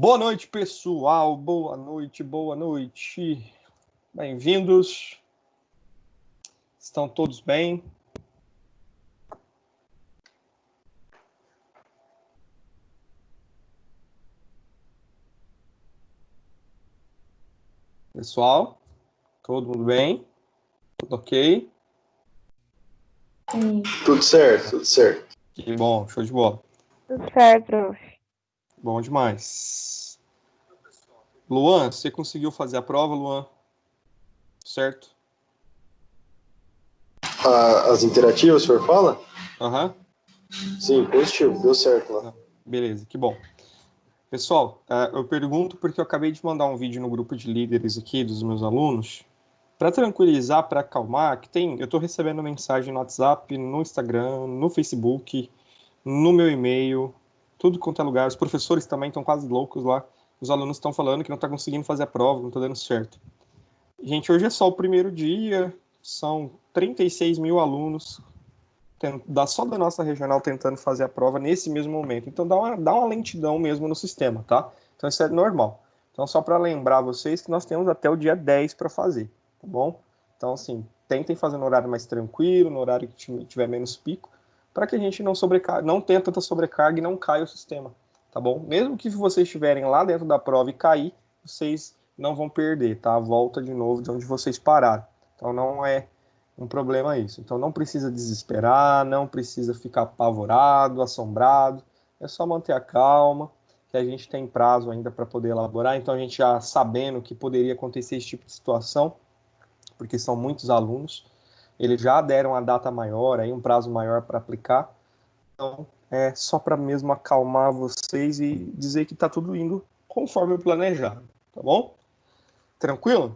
Boa noite, pessoal. Boa noite, boa noite. Bem-vindos. Estão todos bem? Pessoal, todo mundo bem? Tudo ok? Sim. Tudo certo, tudo certo. Que bom, show de bola. Tudo certo, prof. Bom demais. Luan, você conseguiu fazer a prova, Luan? Certo? As interativas, o senhor fala? Aham. Sim, positivo, deu certo lá. Beleza, que bom. Pessoal, eu pergunto porque eu acabei de mandar um vídeo no grupo de líderes aqui dos meus alunos, para tranquilizar, para acalmar, eu estou recebendo mensagem no WhatsApp, no Instagram, no Facebook, no meu e-mail, tudo quanto é lugar. Os professores também estão quase loucos lá. Os alunos estão falando que não está conseguindo fazer a prova, não está dando certo. Gente, hoje é só o primeiro dia, são 36 mil alunos só da nossa regional tentando fazer a prova nesse mesmo momento. Então dá uma lentidão mesmo no sistema, tá? Então isso é normal. Então só para lembrar vocês que nós temos até o dia 10 para fazer, tá bom? Então assim, tentem fazer no horário mais tranquilo, no horário que tiver menos pico, para que a gente não tenha tanta sobrecarga e não caia o sistema, tá bom? Mesmo que vocês estiverem lá dentro da prova e cair, vocês não vão perder, tá? Volta de novo de onde vocês pararam. Então não é um problema isso. Então não precisa desesperar, não precisa ficar apavorado, assombrado, é só manter a calma, que a gente tem prazo ainda para poder elaborar, então a gente já sabendo que poderia acontecer esse tipo de situação, porque são muitos alunos, eles já deram a data maior, aí um prazo maior para aplicar, então é só para mesmo acalmar vocês e dizer que está tudo indo conforme o planejado, tá bom? Tranquilo?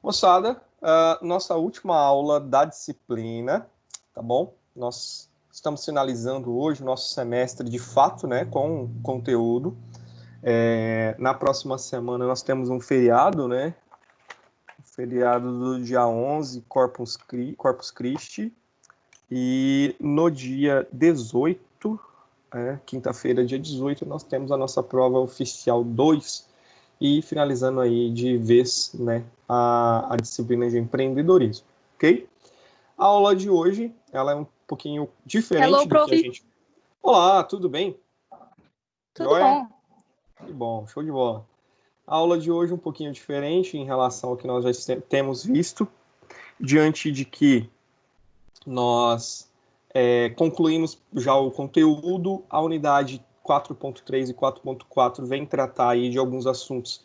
Moçada, nossa última aula da disciplina, tá bom? Nós estamos finalizando hoje o nosso semestre de fato, né, com conteúdo. Na próxima semana nós temos um feriado, né? Feriado do dia 11, Corpus Christi. E no dia 18, quinta-feira, dia 18, nós temos a nossa prova oficial 2, e finalizando aí de vez, né, a disciplina de empreendedorismo, ok? A aula de hoje, ela é um pouquinho diferente Hello, do prof. que a gente... Olá, tudo bem? Tudo Joia? bom. Que bom, show de bola. A aula de hoje é um pouquinho diferente em relação ao que nós já temos visto, diante de que nós concluímos já o conteúdo, a unidade 4.3 e 4.4 vem tratar aí de alguns assuntos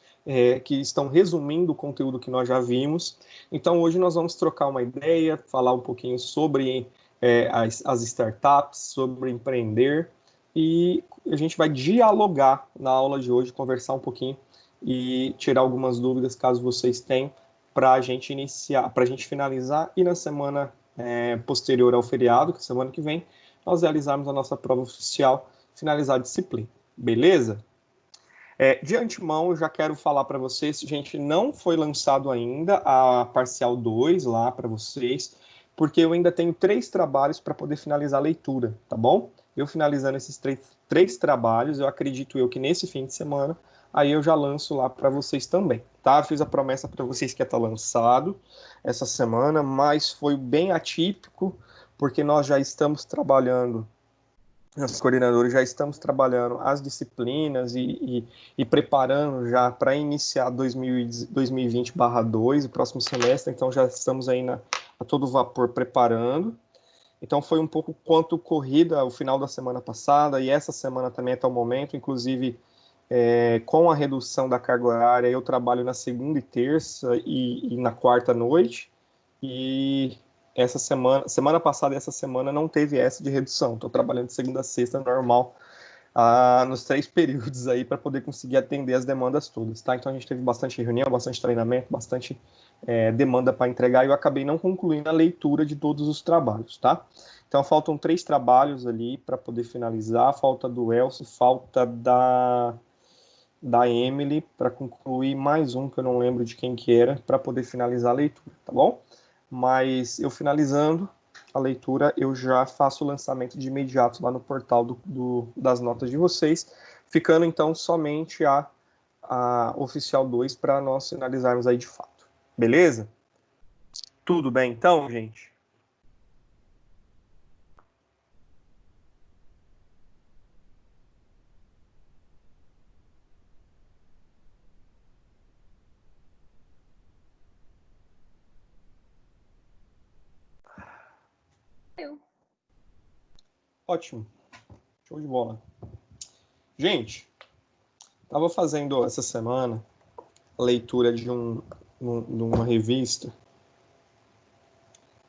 que estão resumindo o conteúdo que nós já vimos. Então, hoje nós vamos trocar uma ideia, falar um pouquinho sobre as startups, sobre empreender, e a gente vai dialogar na aula de hoje, conversar um pouquinho e tirar algumas dúvidas, caso vocês tenham, para a gente iniciar, para a gente finalizar, e na semana posterior ao feriado, que é semana que vem, nós realizarmos a nossa prova oficial, finalizar a disciplina. Beleza? De antemão, eu já quero falar para vocês, gente, não foi lançado ainda a parcial 2 lá para vocês, porque eu ainda tenho 3 trabalhos para poder finalizar a leitura, tá bom? Eu finalizando esses três trabalhos, eu acredito que nesse fim de semana, aí eu já lanço lá para vocês também, tá? Eu fiz a promessa para vocês que ia estar lançado essa semana, mas foi bem atípico, porque nós já estamos trabalhando, nós coordenadores já estamos trabalhando as disciplinas e preparando já para iniciar 2020/2, o próximo semestre, então já estamos aí a todo vapor preparando. Então foi um pouco quanto corrida o final da semana passada e essa semana também até o momento, inclusive com a redução da carga horária, eu trabalho na segunda e terça e na quarta noite, e essa semana passada e essa semana não teve essa de redução, estou trabalhando de segunda a sexta normal, nos 3 períodos aí para poder conseguir atender as demandas todas, tá? Então a gente teve bastante reunião, bastante treinamento, bastante demanda para entregar, e eu acabei não concluindo a leitura de todos os trabalhos, tá? Então faltam 3 trabalhos ali para poder finalizar, falta do Elcio, falta da Emily para concluir mais um que eu não lembro de quem que era, para poder finalizar a leitura, tá bom? Mas eu finalizando a leitura, eu já faço o lançamento de imediato lá no portal das notas de vocês, ficando então somente a oficial 2 para nós finalizarmos aí de fato. Beleza? Tudo bem então, gente? Ótimo. Show de bola. Gente, estava fazendo essa semana a leitura de uma revista,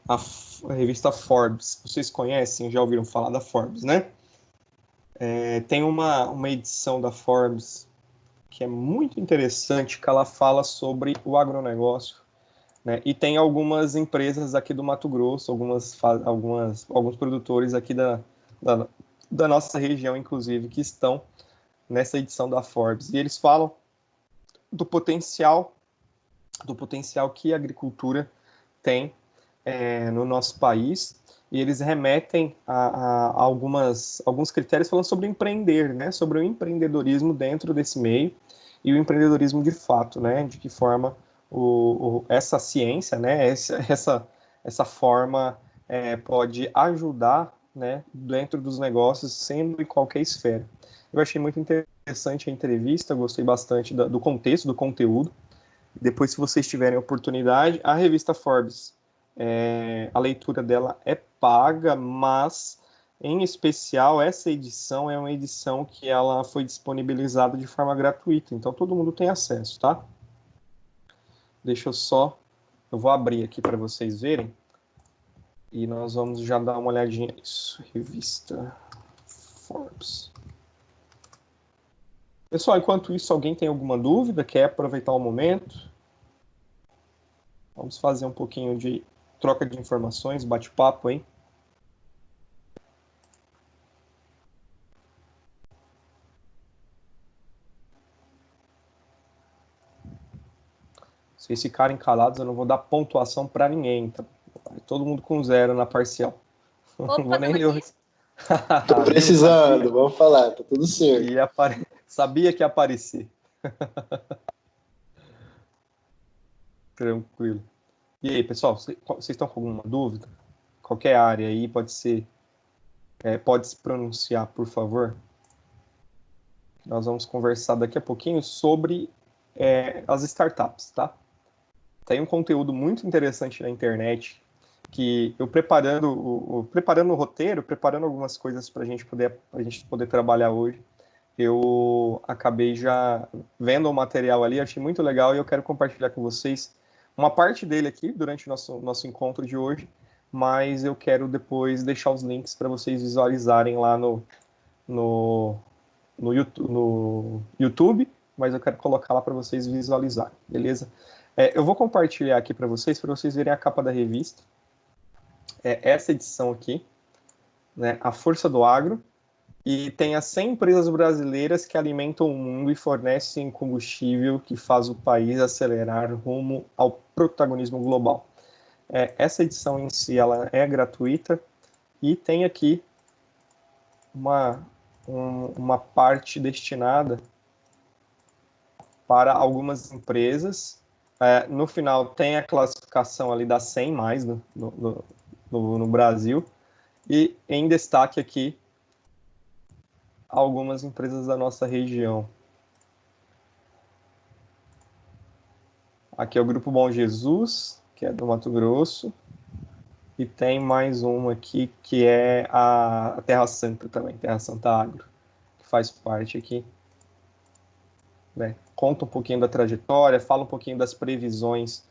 a revista Forbes. Vocês conhecem, já ouviram falar da Forbes, né? Tem uma edição da Forbes que é muito interessante, que ela fala sobre o agronegócio, né? E tem algumas empresas aqui do Mato Grosso, alguns produtores aqui da nossa região, inclusive, que estão nessa edição da Forbes. E eles falam do potencial que a agricultura tem no nosso país, e eles remetem a alguns critérios falando sobre empreender, né? Sobre o empreendedorismo dentro desse meio, e o empreendedorismo de fato, né? De que forma essa ciência, né? Essa forma pode ajudar, né? Dentro dos negócios, sendo em qualquer esfera. Eu achei muito interessante a entrevista, gostei bastante do contexto, do conteúdo. Depois, se vocês tiverem oportunidade, a revista Forbes, a leitura dela é paga, mas, em especial, essa edição é uma edição que ela foi disponibilizada de forma gratuita, então todo mundo tem acesso, tá? Eu vou abrir aqui para vocês verem, e nós vamos já dar uma olhadinha nisso. Revista Forbes. Pessoal, enquanto isso, alguém tem alguma dúvida? Quer aproveitar o momento? Vamos fazer um pouquinho de troca de informações, bate-papo, hein? Se vocês ficarem calados, eu não vou dar pontuação para ninguém, tá? Todo mundo com 0 na parcial. Opa, não vou nem ler o... Tô precisando, vamos falar, tá tudo certo. Sabia que ia aparecer. Tranquilo. E aí, pessoal, vocês estão com alguma dúvida? Qualquer área aí, pode ser... pode se pronunciar, por favor. Nós vamos conversar daqui a pouquinho sobre as startups, tá? Tem um conteúdo muito interessante na internet que eu preparando o roteiro, preparando algumas coisas para a gente poder trabalhar hoje, eu acabei já vendo o material ali, achei muito legal e eu quero compartilhar com vocês uma parte dele aqui durante o nosso encontro de hoje, mas eu quero depois deixar os links para vocês visualizarem lá no YouTube, mas eu quero colocar lá para vocês visualizarem, beleza? Eu vou compartilhar aqui para vocês verem a capa da revista. Essa edição aqui, né, A Força do Agro, e tem as 100 empresas brasileiras que alimentam o mundo e fornecem combustível que faz o país acelerar rumo ao protagonismo global. Essa edição em si ela é gratuita e tem aqui uma parte destinada para algumas empresas. No final tem a classificação ali das 100 mais no Brasil, e em destaque aqui algumas empresas da nossa região. Aqui é o Grupo Bom Jesus, que é do Mato Grosso, e tem mais uma aqui que é a Terra Santa também, Terra Santa Agro, que faz parte aqui, né? Conta um pouquinho da trajetória, fala um pouquinho das previsões,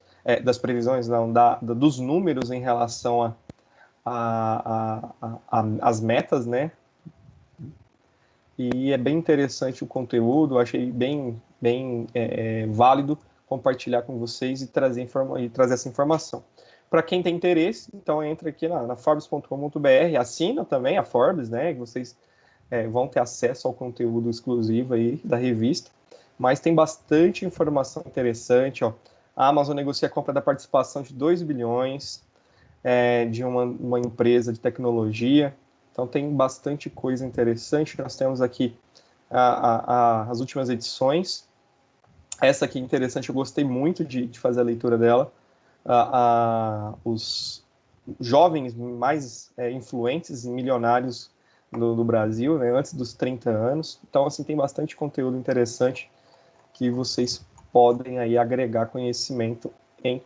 dos números em relação as metas, né? E é bem interessante o conteúdo, eu achei bem válido compartilhar com vocês e trazer essa informação. Para quem tem interesse, então entra aqui na forbes.com.br, assina também a Forbes, né? Vocês vão ter acesso ao conteúdo exclusivo aí da revista, mas tem bastante informação interessante, ó. A Amazon negocia a compra da participação de 2 bilhões de uma empresa de tecnologia. Então tem bastante coisa interessante. Nós temos aqui as últimas edições, Essa aqui é interessante, eu gostei muito de fazer a leitura dela. Os jovens mais influentes e milionários do Brasil, né, antes dos 30 anos. Então, assim, tem bastante conteúdo interessante que vocês podem aí agregar conhecimento em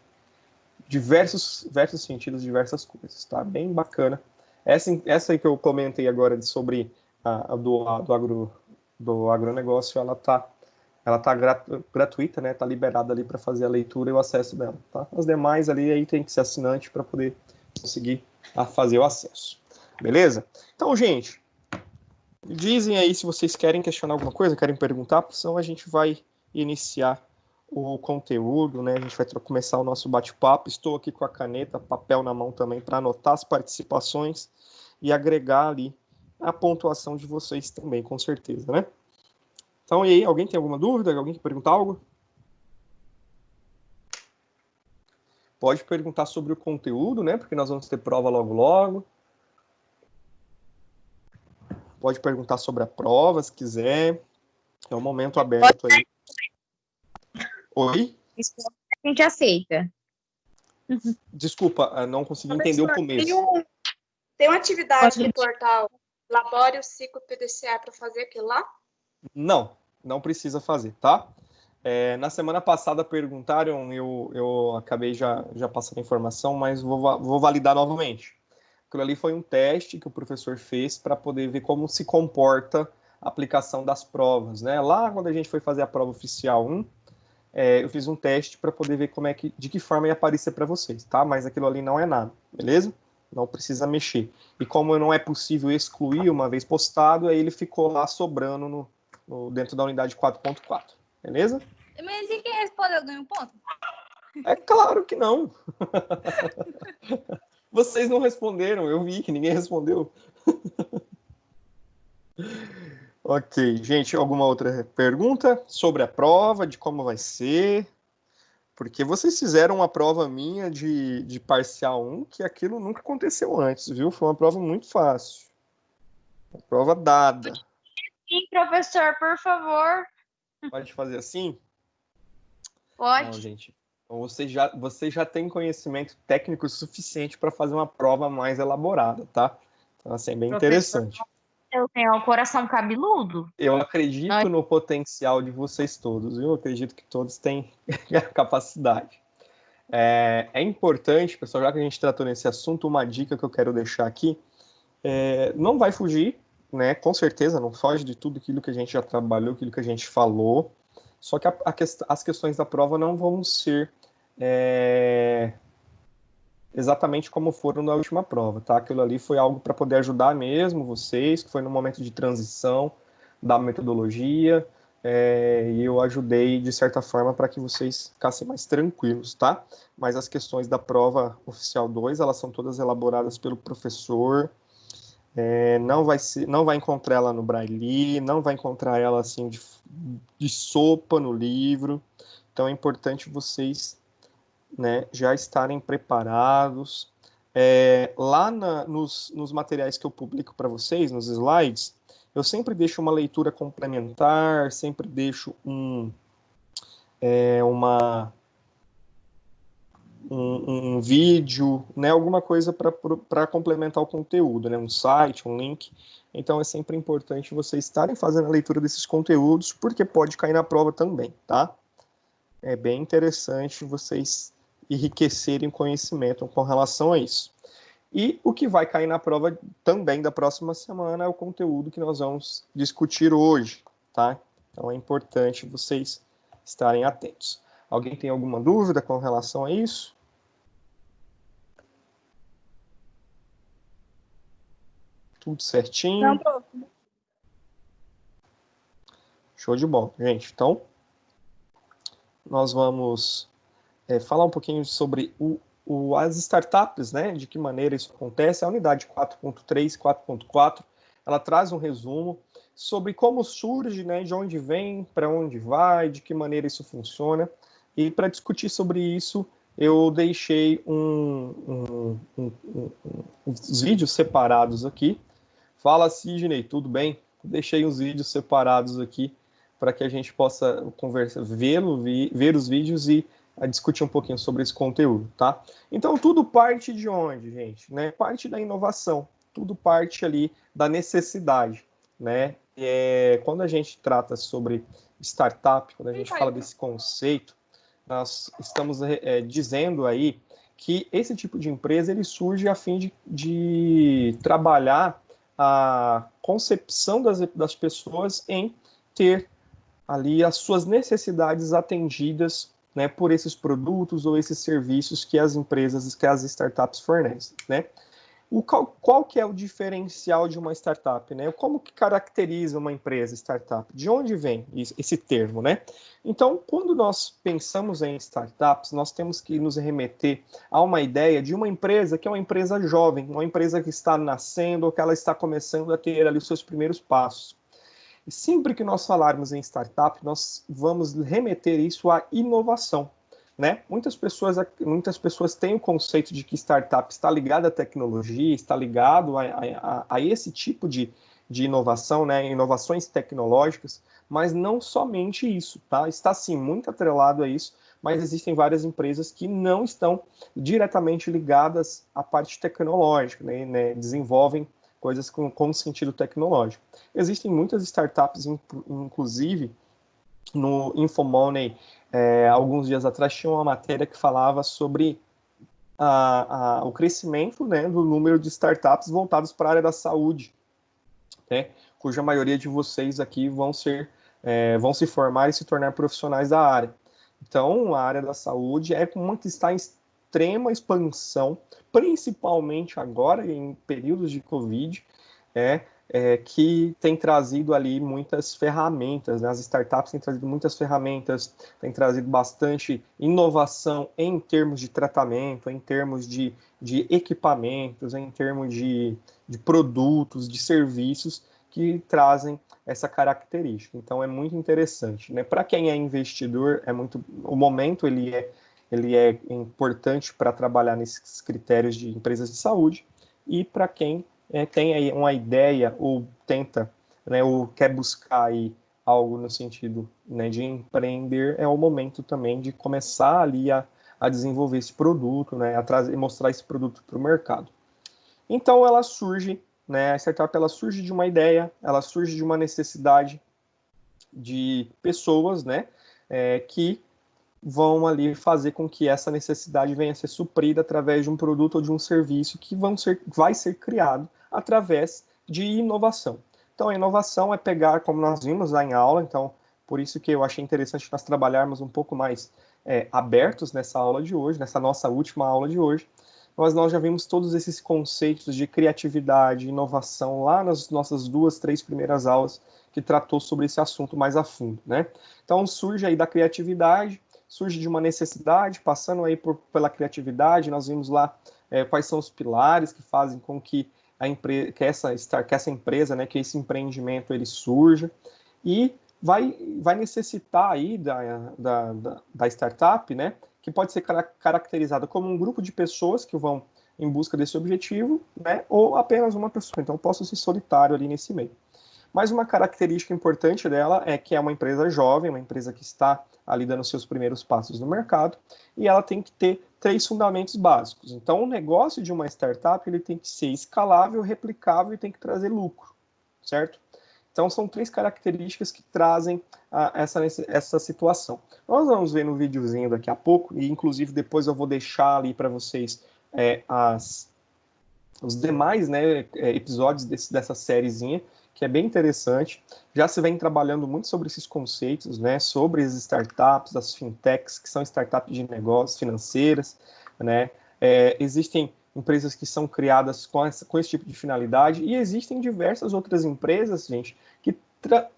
diversos sentidos, diversas coisas, tá? Bem bacana. Essa aí que eu comentei agora sobre do agronegócio, ela tá gratuita, né? Tá liberada ali para fazer a leitura e o acesso dela, tá? As demais ali aí tem que ser assinante para poder conseguir fazer o acesso. Beleza? Então, gente, dizem aí se vocês querem questionar alguma coisa, querem perguntar, senão a gente vai iniciar o conteúdo, né? A gente vai começar o nosso bate-papo. Estou aqui com a caneta, papel na mão também para anotar as participações e agregar ali a pontuação de vocês também, com certeza, né? Então, e aí, alguém tem alguma dúvida? Alguém quer perguntar algo? Pode perguntar sobre o conteúdo, né? Porque nós vamos ter prova logo logo. Pode perguntar sobre a prova, se quiser. É um momento aberto aí. Oi? Isso a gente aceita. Desculpa, não consegui entender o começo. Tem uma atividade no portal Labore o Ciclo PDCA para fazer aquilo lá? Não precisa fazer, tá? Na semana passada perguntaram, eu acabei já passando a informação, mas vou validar novamente. Aquilo ali foi um teste que o professor fez para poder ver como se comporta a aplicação das provas, né? Lá, quando a gente foi fazer a prova oficial 1, eu fiz um teste para poder ver de que forma ia aparecer para vocês, tá? Mas aquilo ali não é nada, beleza? Não precisa mexer. E como não é possível excluir uma vez postado, aí ele ficou lá sobrando dentro da unidade 4.4, beleza? Mas e quem respondeu ganha um ponto? É claro que não. Vocês não responderam, eu vi que ninguém respondeu. Ok, gente, alguma outra pergunta sobre a prova, de como vai ser? Porque vocês fizeram uma prova minha de parcial 1, que aquilo nunca aconteceu antes, viu? Foi uma prova muito fácil. Uma prova dada. Sim, professor, por favor. Pode fazer assim? Pode. Não, gente. Então você já tem conhecimento técnico suficiente para fazer uma prova mais elaborada, tá? Então, assim, é bem interessante. Eu tenho um coração cabeludo. Eu acredito no potencial de vocês todos, viu? Eu acredito que todos têm capacidade. É importante, pessoal, já que a gente tratou nesse assunto, uma dica que eu quero deixar aqui, não vai fugir, né? Com certeza, não foge de tudo aquilo que a gente já trabalhou, aquilo que a gente falou, só que as questões da prova não vão ser exatamente como foram na última prova, tá? Aquilo ali foi algo para poder ajudar mesmo vocês, que foi no momento de transição da metodologia, e eu ajudei de certa forma para que vocês ficassem mais tranquilos, tá? Mas as questões da prova oficial 2, elas são todas elaboradas pelo professor, não vai encontrar ela no Braille, não vai encontrar ela assim de sopa no livro, então é importante vocês, né, já estarem preparados. Lá nos materiais que eu publico para vocês, nos slides, eu sempre deixo uma leitura complementar, sempre deixo um vídeo, né, alguma coisa para complementar o conteúdo, né, um site, um link. Então é sempre importante vocês estarem fazendo a leitura desses conteúdos, porque pode cair na prova também, tá? É bem interessante vocês enriquecerem o conhecimento com relação a isso. E o que vai cair na prova também da próxima semana é o conteúdo que nós vamos discutir hoje, tá? Então é importante vocês estarem atentos. Alguém tem alguma dúvida com relação a isso? Tudo certinho? Não, prof. Show de bola, gente. Então, nós vamos falar um pouquinho sobre as startups, né? De que maneira isso acontece. A unidade 4.3 e 4.4, ela traz um resumo sobre como surge, né? De onde vem, para onde vai, de que maneira isso funciona. E para discutir sobre isso, eu deixei uns vídeos separados aqui. Fala, Sidney, tudo bem? Deixei uns vídeos separados aqui para que a gente possa conversar, ver os vídeos e discutir um pouquinho sobre esse conteúdo, tá? Então, tudo parte de onde, gente? Né? Parte da inovação, tudo parte ali da necessidade, né? Quando a gente trata sobre startup, quando a gente fala desse conceito, nós estamos dizendo aí que esse tipo de empresa ele surge a fim de trabalhar a concepção das pessoas em ter ali as suas necessidades atendidas, né, por esses produtos ou esses serviços que as empresas, que as startups fornecem, né? Qual que é o diferencial de uma startup, né? Como que caracteriza uma empresa startup? De onde vem esse termo, né? Então, quando nós pensamos em startups, nós temos que nos remeter a uma ideia de uma empresa que é uma empresa jovem, uma empresa que está nascendo ou que ela está começando a ter ali os seus primeiros passos. E sempre que nós falarmos em startup, nós vamos remeter isso à inovação, né? Muitas pessoas têm o conceito de que startup está ligado à tecnologia, está ligado a esse tipo de inovação, né? Inovações tecnológicas, mas não somente isso, tá? Está sim muito atrelado a isso, mas existem várias empresas que não estão diretamente ligadas à parte tecnológica, né? Desenvolvem coisas com sentido tecnológico. Existem muitas startups, inclusive no InfoMoney, alguns dias atrás, tinha uma matéria que falava sobre o crescimento, né, do número de startups voltadas para a área da saúde, né, cuja maioria de vocês aqui vão se formar e se tornar profissionais da área. Então, a área da saúde é uma que está em extrema expansão, principalmente agora, em períodos de Covid, que tem trazido ali muitas ferramentas, né? As startups têm trazido muitas ferramentas, têm trazido bastante inovação em termos de tratamento, em termos de equipamentos, em termos de produtos, de serviços que trazem essa característica. Então é muito interessante, né? Para quem é investidor, o momento ele é importante para trabalhar nesses critérios de empresas de saúde, e para quem tem aí uma ideia ou tenta, né, ou quer buscar aí algo no sentido, né, de empreender, é o momento também de começar ali a desenvolver esse produto, né, mostrar esse produto para o mercado. Então ela surge, né, a startup ela surge de uma ideia, ela surge de uma necessidade de pessoas, né, que vão ali fazer com que essa necessidade venha a ser suprida através de um produto ou de um serviço que vai ser criado através de inovação. Então, a inovação é pegar, como nós vimos lá em aula, então, por isso que eu achei interessante nós trabalharmos um pouco mais abertos nessa aula de hoje, nessa nossa última aula de hoje, mas nós já vimos todos esses conceitos de criatividade, inovação, lá nas nossas 2, 3 primeiras aulas, que tratou sobre esse assunto mais a fundo, né? Então, surge aí da criatividade, surge de uma necessidade, passando aí pela criatividade, nós vimos lá quais são os pilares que fazem com que essa empresa, né, que esse empreendimento ele surja, e vai necessitar aí da startup, né, que pode ser caracterizada como um grupo de pessoas que vão em busca desse objetivo, né, ou apenas uma pessoa. Então, eu posso ser solitário ali nesse meio. Mas uma característica importante dela é que é uma empresa jovem, uma empresa que está ali dando seus primeiros passos no mercado, e ela tem que ter 3 fundamentos básicos. Então, o negócio de uma startup ele tem que ser escalável, replicável e tem que trazer lucro, certo? Então, são 3 características que trazem essa situação. Nós vamos ver no videozinho daqui a pouco, e inclusive depois eu vou deixar ali para vocês os demais, né, episódios dessa sériezinha, que é bem interessante. Já se vem trabalhando muito sobre esses conceitos, né, sobre as startups, as fintechs, que são startups de negócios financeiras, né, existem empresas que são criadas com esse tipo de finalidade, e existem diversas outras empresas, gente, que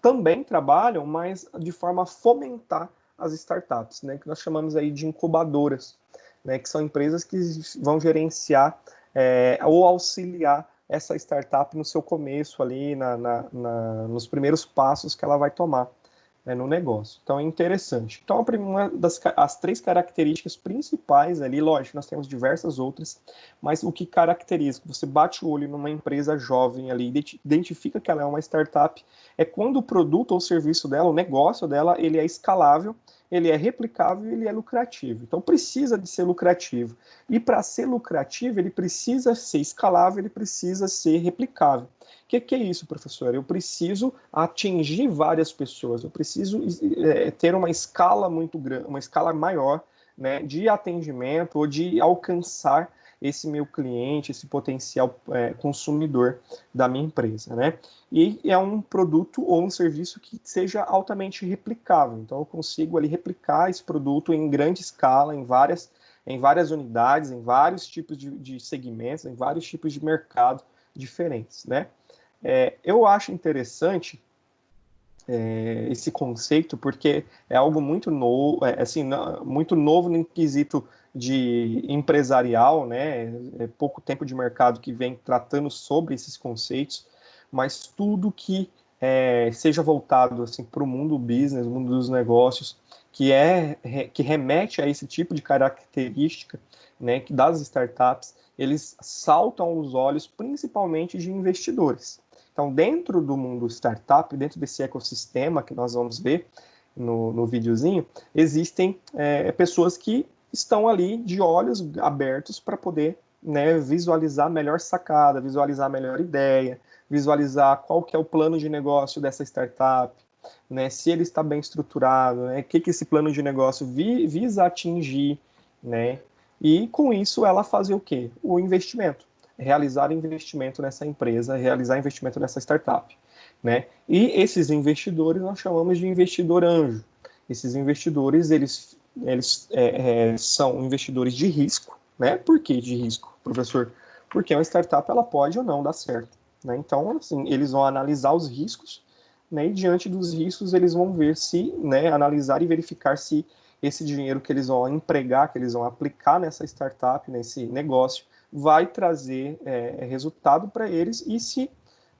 também trabalham, mas de forma a fomentar as startups, né, que nós chamamos aí de incubadoras, né, que são empresas que vão gerenciar ou auxiliar essa startup no seu começo ali, nos primeiros passos que ela vai tomar, no negócio. Então, é interessante. Então, as 3 características principais ali, lógico, nós temos diversas outras, mas o que caracteriza, que você bate o olho numa empresa jovem ali, identifica que ela é uma startup, é quando o produto ou serviço dela, o negócio dela, ele é escalável, ele é replicável e ele é lucrativo. Então, precisa de ser lucrativo. E para ser lucrativo, ele precisa ser escalável, ele precisa ser replicável. O que é isso, professor? Eu preciso atingir várias pessoas, eu preciso ter uma escala muito grande, uma escala maior, né, de atendimento ou de alcançar esse meu cliente, esse potencial consumidor da minha empresa, né? E é um produto ou um serviço que seja altamente replicável. Então, eu consigo ali replicar esse produto em grande escala, em várias unidades, em vários tipos de segmentos, em vários tipos de mercado diferentes, né? Eu acho interessante esse conceito porque é algo muito novo, assim, muito novo no quesito de empresarial, né? É pouco tempo de mercado que vem tratando sobre esses conceitos, mas tudo que seja voltado assim, para o mundo business, o mundo dos negócios, que remete a esse tipo de característica, né, das startups, eles saltam aos olhos principalmente de investidores. Então, dentro do mundo startup, dentro desse ecossistema que nós vamos ver no videozinho, existem pessoas que estão ali de olhos abertos para poder, né, visualizar a melhor sacada, visualizar a melhor ideia, visualizar qual que é o plano de negócio dessa startup, né, se ele está bem estruturado, né, o que esse plano de negócio visa atingir, né, e com isso ela fazer o quê? O investimento. Realizar investimento nessa empresa, realizar investimento nessa startup, né? E esses investidores nós chamamos de investidor anjo. Esses investidores, eles são investidores de risco, né? Por que de risco, professor? Porque uma startup ela pode ou não dar certo, né? Então, assim, eles vão analisar os riscos, né? E diante dos riscos eles vão ver se, né? Analisar e verificar se esse dinheiro que eles vão empregar, que eles vão aplicar nessa startup, nesse negócio, vai trazer resultado para eles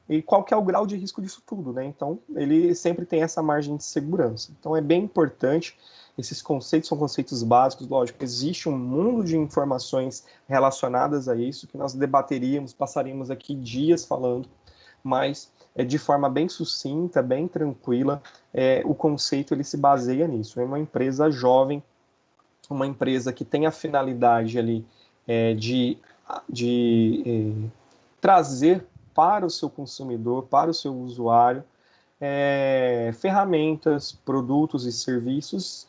e qual que é o grau de risco disso tudo, né? Então, ele sempre tem essa margem de segurança. Então, é bem importante. Esses conceitos são conceitos básicos, lógico. Existe um mundo de informações relacionadas a isso que nós debateríamos, passaríamos aqui dias falando, mas de forma bem sucinta, bem tranquila, o conceito ele se baseia nisso. É uma empresa jovem, uma empresa que tem a finalidade ali de trazer para o seu consumidor, para o seu usuário, ferramentas, produtos e serviços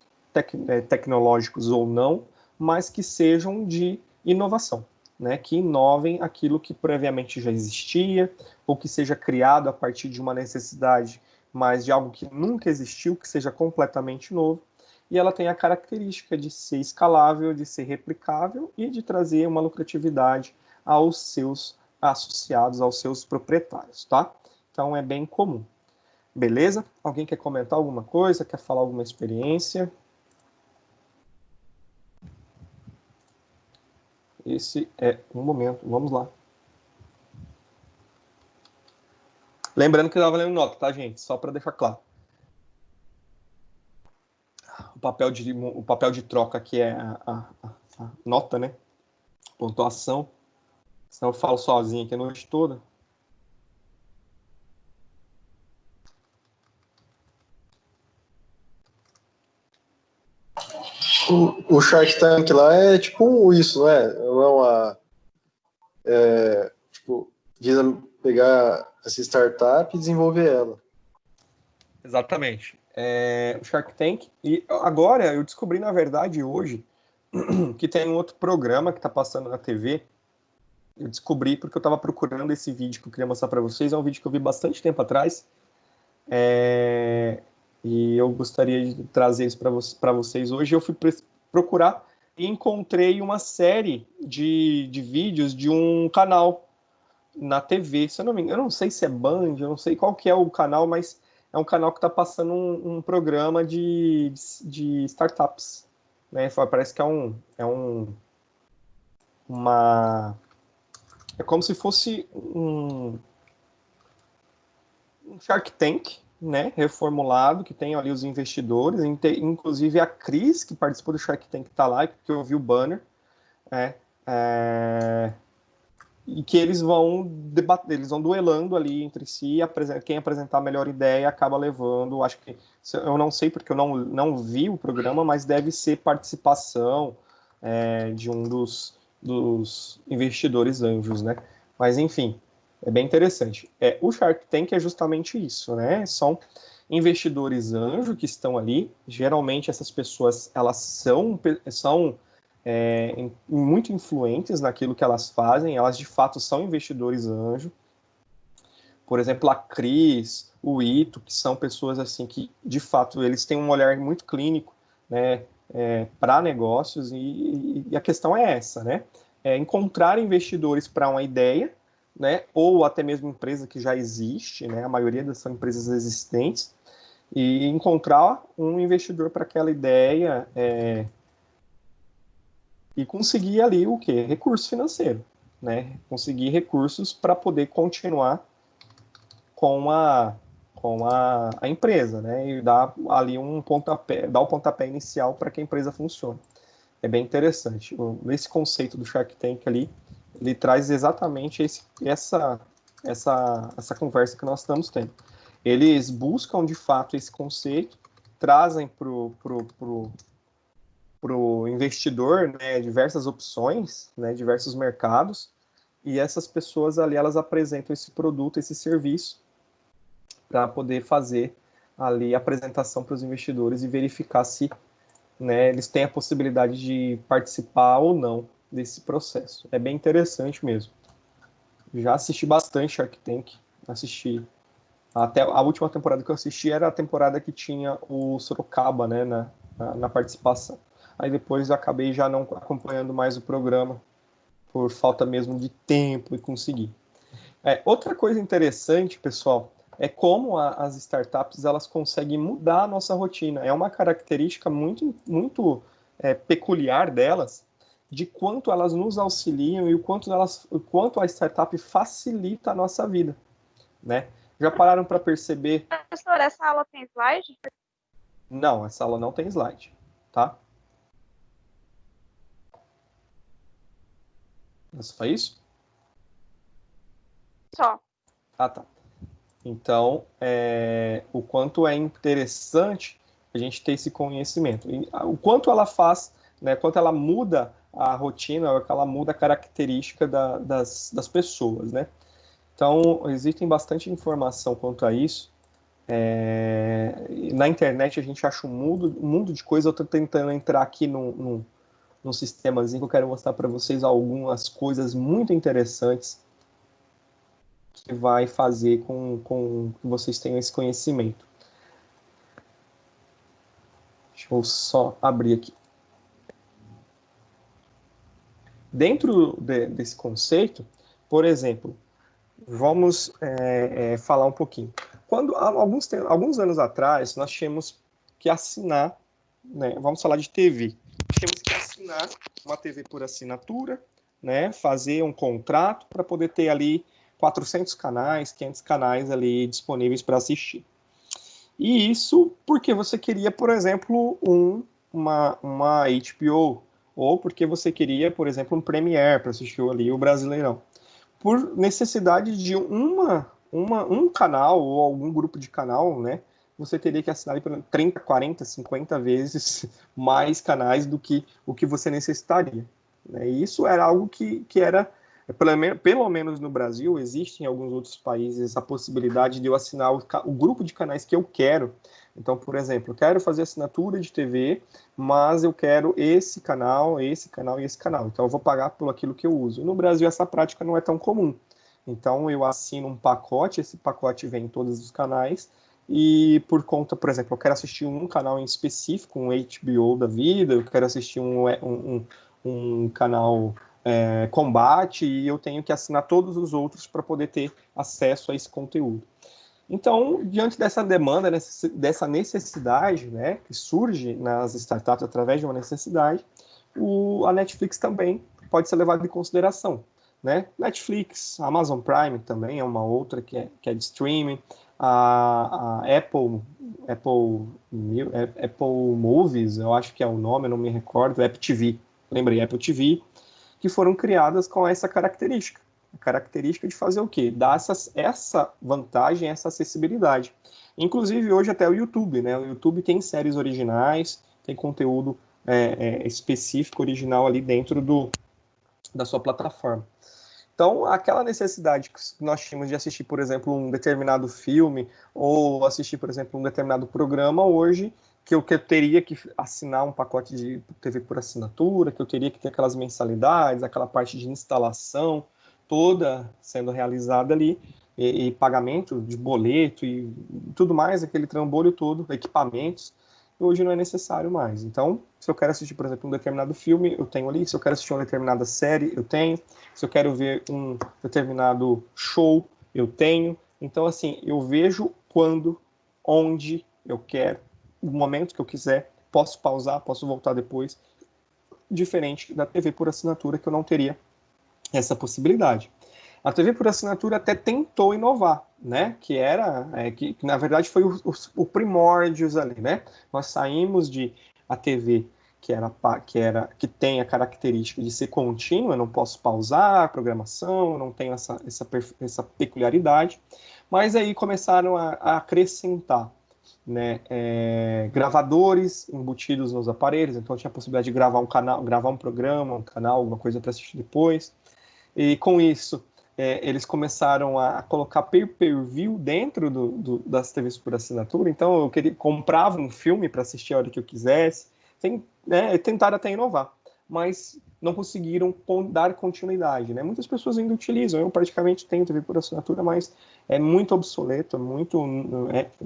tecnológicos ou não, mas que sejam de inovação, né? Que inovem aquilo que previamente já existia ou que seja criado a partir de uma necessidade, mas de algo que nunca existiu, que seja completamente novo. E ela tem a característica de ser escalável, de ser replicável e de trazer uma lucratividade aos seus associados, aos seus proprietários, tá? Então é bem comum. Beleza? Alguém quer comentar alguma coisa? Quer falar alguma experiência? Esse é um momento. Vamos lá. Lembrando que eu estava lendo nota, tá, gente? Só para deixar claro. O papel de troca aqui é a nota, né? Pontuação. Senão eu falo sozinho aqui a noite toda. O Shark Tank lá é tipo isso, não é? Não é uma. Tipo, visa pegar essa startup e desenvolver ela. Exatamente. O Shark Tank. E agora eu descobri, na verdade, hoje, que tem um outro programa que está passando na TV. Eu descobri porque eu estava procurando esse vídeo que eu queria mostrar para vocês. É um vídeo que eu vi bastante tempo atrás. E eu gostaria de trazer isso para vocês hoje. Eu fui procurar e encontrei uma série de vídeos de um canal na TV. Se eu não me engano, eu não sei se é Band, eu não sei qual que é o canal, mas é um canal que está passando um programa de startups. Né? Parece que é como se fosse um Shark Tank, né, reformulado, que tem ali os investidores, inclusive a Cris, que participou do Shark Tank, está lá, que eu vi o banner, né, e que eles vão debater, eles vão duelando ali entre si, quem apresentar a melhor ideia acaba levando, acho que, eu não sei porque eu não vi o programa, mas deve ser participação de um dos investidores anjos, né? Mas enfim, é bem interessante. O Shark Tank é justamente isso, né? São investidores anjos que estão ali, geralmente essas pessoas, elas são muito influentes naquilo que elas fazem, elas de fato são investidores anjo. Por exemplo, a Cris, o Ito, que são pessoas assim que, de fato, eles têm um olhar muito clínico, né, para negócios, e a questão é essa, né? Encontrar investidores para uma ideia, né, ou até mesmo empresa que já existe, né, a maioria das são empresas existentes, e encontrar um investidor para aquela ideia, e conseguir ali o quê? Recurso financeiro, né? Conseguir recursos para poder continuar com a empresa, né? E dar ali dar o pontapé inicial para que a empresa funcione. É bem interessante. Esse conceito do Shark Tank ali, ele traz exatamente essa conversa que nós estamos tendo. Eles buscam, de fato, esse conceito, trazem para o investidor, né, diversas opções, né, diversos mercados, e essas pessoas ali, elas apresentam esse produto, esse serviço, para poder fazer ali a apresentação para os investidores e verificar se, né, eles têm a possibilidade de participar ou não desse processo. É bem interessante mesmo. Já assisti bastante Shark Tank, assisti até a última temporada que eu assisti era a temporada que tinha o Sorocaba, né, na participação. Aí depois eu acabei já não acompanhando mais o programa, por falta mesmo de tempo e conseguir. Outra coisa interessante, pessoal, é como as startups elas conseguem mudar a nossa rotina. É uma característica muito, muito peculiar delas, de quanto elas nos auxiliam e o quanto a startup facilita a nossa vida, né? Já pararam para perceber? Professor, essa aula tem slide? Não, essa aula não tem slide, tá? É só isso? Só. Ah, tá. Então, o quanto é interessante a gente ter esse conhecimento. E, o quanto ela faz, né, quanto ela muda a rotina, ou que ela muda a característica das pessoas, né? Então, existem bastante informação quanto a isso. Na internet a gente acha um mundo de coisa. Eu estou tentando entrar aqui num sistemazinho que eu quero mostrar para vocês algumas coisas muito interessantes que vai fazer com que vocês tenham esse conhecimento. Deixa eu só abrir aqui. Dentro desse conceito, por exemplo, vamos falar um pouquinho. Quando, alguns anos atrás, nós tínhamos que assinar, né, vamos falar de TV, tínhamos que assinar uma TV por assinatura, né, fazer um contrato para poder ter ali 400 canais, 500 canais ali disponíveis para assistir. E isso porque você queria, por exemplo, uma HBO, ou porque você queria, por exemplo, um Premiere para assistir ali o Brasileirão. Por necessidade de um canal ou algum grupo de canal, né, você teria que assinar 30, 40, 50 vezes mais canais do que o que você necessitaria. Né? E isso era algo que era, pelo menos no Brasil, existe em alguns outros países a possibilidade de eu assinar o grupo de canais que eu quero. Então, por exemplo, eu quero fazer assinatura de TV, mas eu quero esse canal e esse canal. Então, eu vou pagar por aquilo que eu uso. No Brasil, essa prática não é tão comum. Então, eu assino um pacote, esse pacote vem em todos os canais, e por conta, por exemplo, eu quero assistir um canal em específico, um HBO da vida, eu quero assistir um canal combate, e eu tenho que assinar todos os outros para poder ter acesso a esse conteúdo. Então, diante dessa demanda, dessa necessidade, né, que surge nas startups através de uma necessidade, a Netflix também pode ser levada em consideração. Né? Netflix, Amazon Prime também é uma outra que é de streaming, a Apple Movies, eu acho que é o nome, eu não me recordo, Apple TV, lembrei, Apple TV, que foram criadas com essa característica. A característica de fazer o quê? Dar essa vantagem, essa acessibilidade. Inclusive, hoje até o YouTube, né? O YouTube tem séries originais, tem conteúdo específico, original ali dentro da sua plataforma. Então, aquela necessidade que nós tínhamos de assistir, por exemplo, um determinado filme, ou assistir, por exemplo, um determinado programa, hoje, que eu teria que assinar um pacote de TV por assinatura, que eu teria que ter aquelas mensalidades, aquela parte de instalação toda sendo realizada ali, e pagamento de boleto e tudo mais, aquele trambolho todo, equipamentos, hoje não é necessário mais. Então, se eu quero assistir, por exemplo, um determinado filme, eu tenho ali. Se eu quero assistir uma determinada série, eu tenho. Se eu quero ver um determinado show, eu tenho. Então, assim, eu vejo quando, onde eu quero, no momento que eu quiser, posso pausar, posso voltar depois, diferente da TV por assinatura, que eu não teria essa possibilidade. A TV por assinatura até tentou inovar, né? Que era, que na verdade foi o primórdios ali, né? Nós saímos de a TV que tem a característica de ser contínua, eu não posso pausar a programação, eu não tenho essa peculiaridade, mas aí começaram a acrescentar, né, gravadores embutidos nos aparelhos, então tinha a possibilidade de gravar um canal, gravar um programa, um canal, alguma coisa para assistir depois, e com isso eles começaram a colocar pay-per-view dentro das TVs por assinatura, então eu comprava um filme para assistir a hora que eu quisesse, tentaram até inovar, mas não conseguiram dar continuidade, né? Muitas pessoas ainda utilizam, eu praticamente tenho TV por assinatura, mas é muito obsoleto,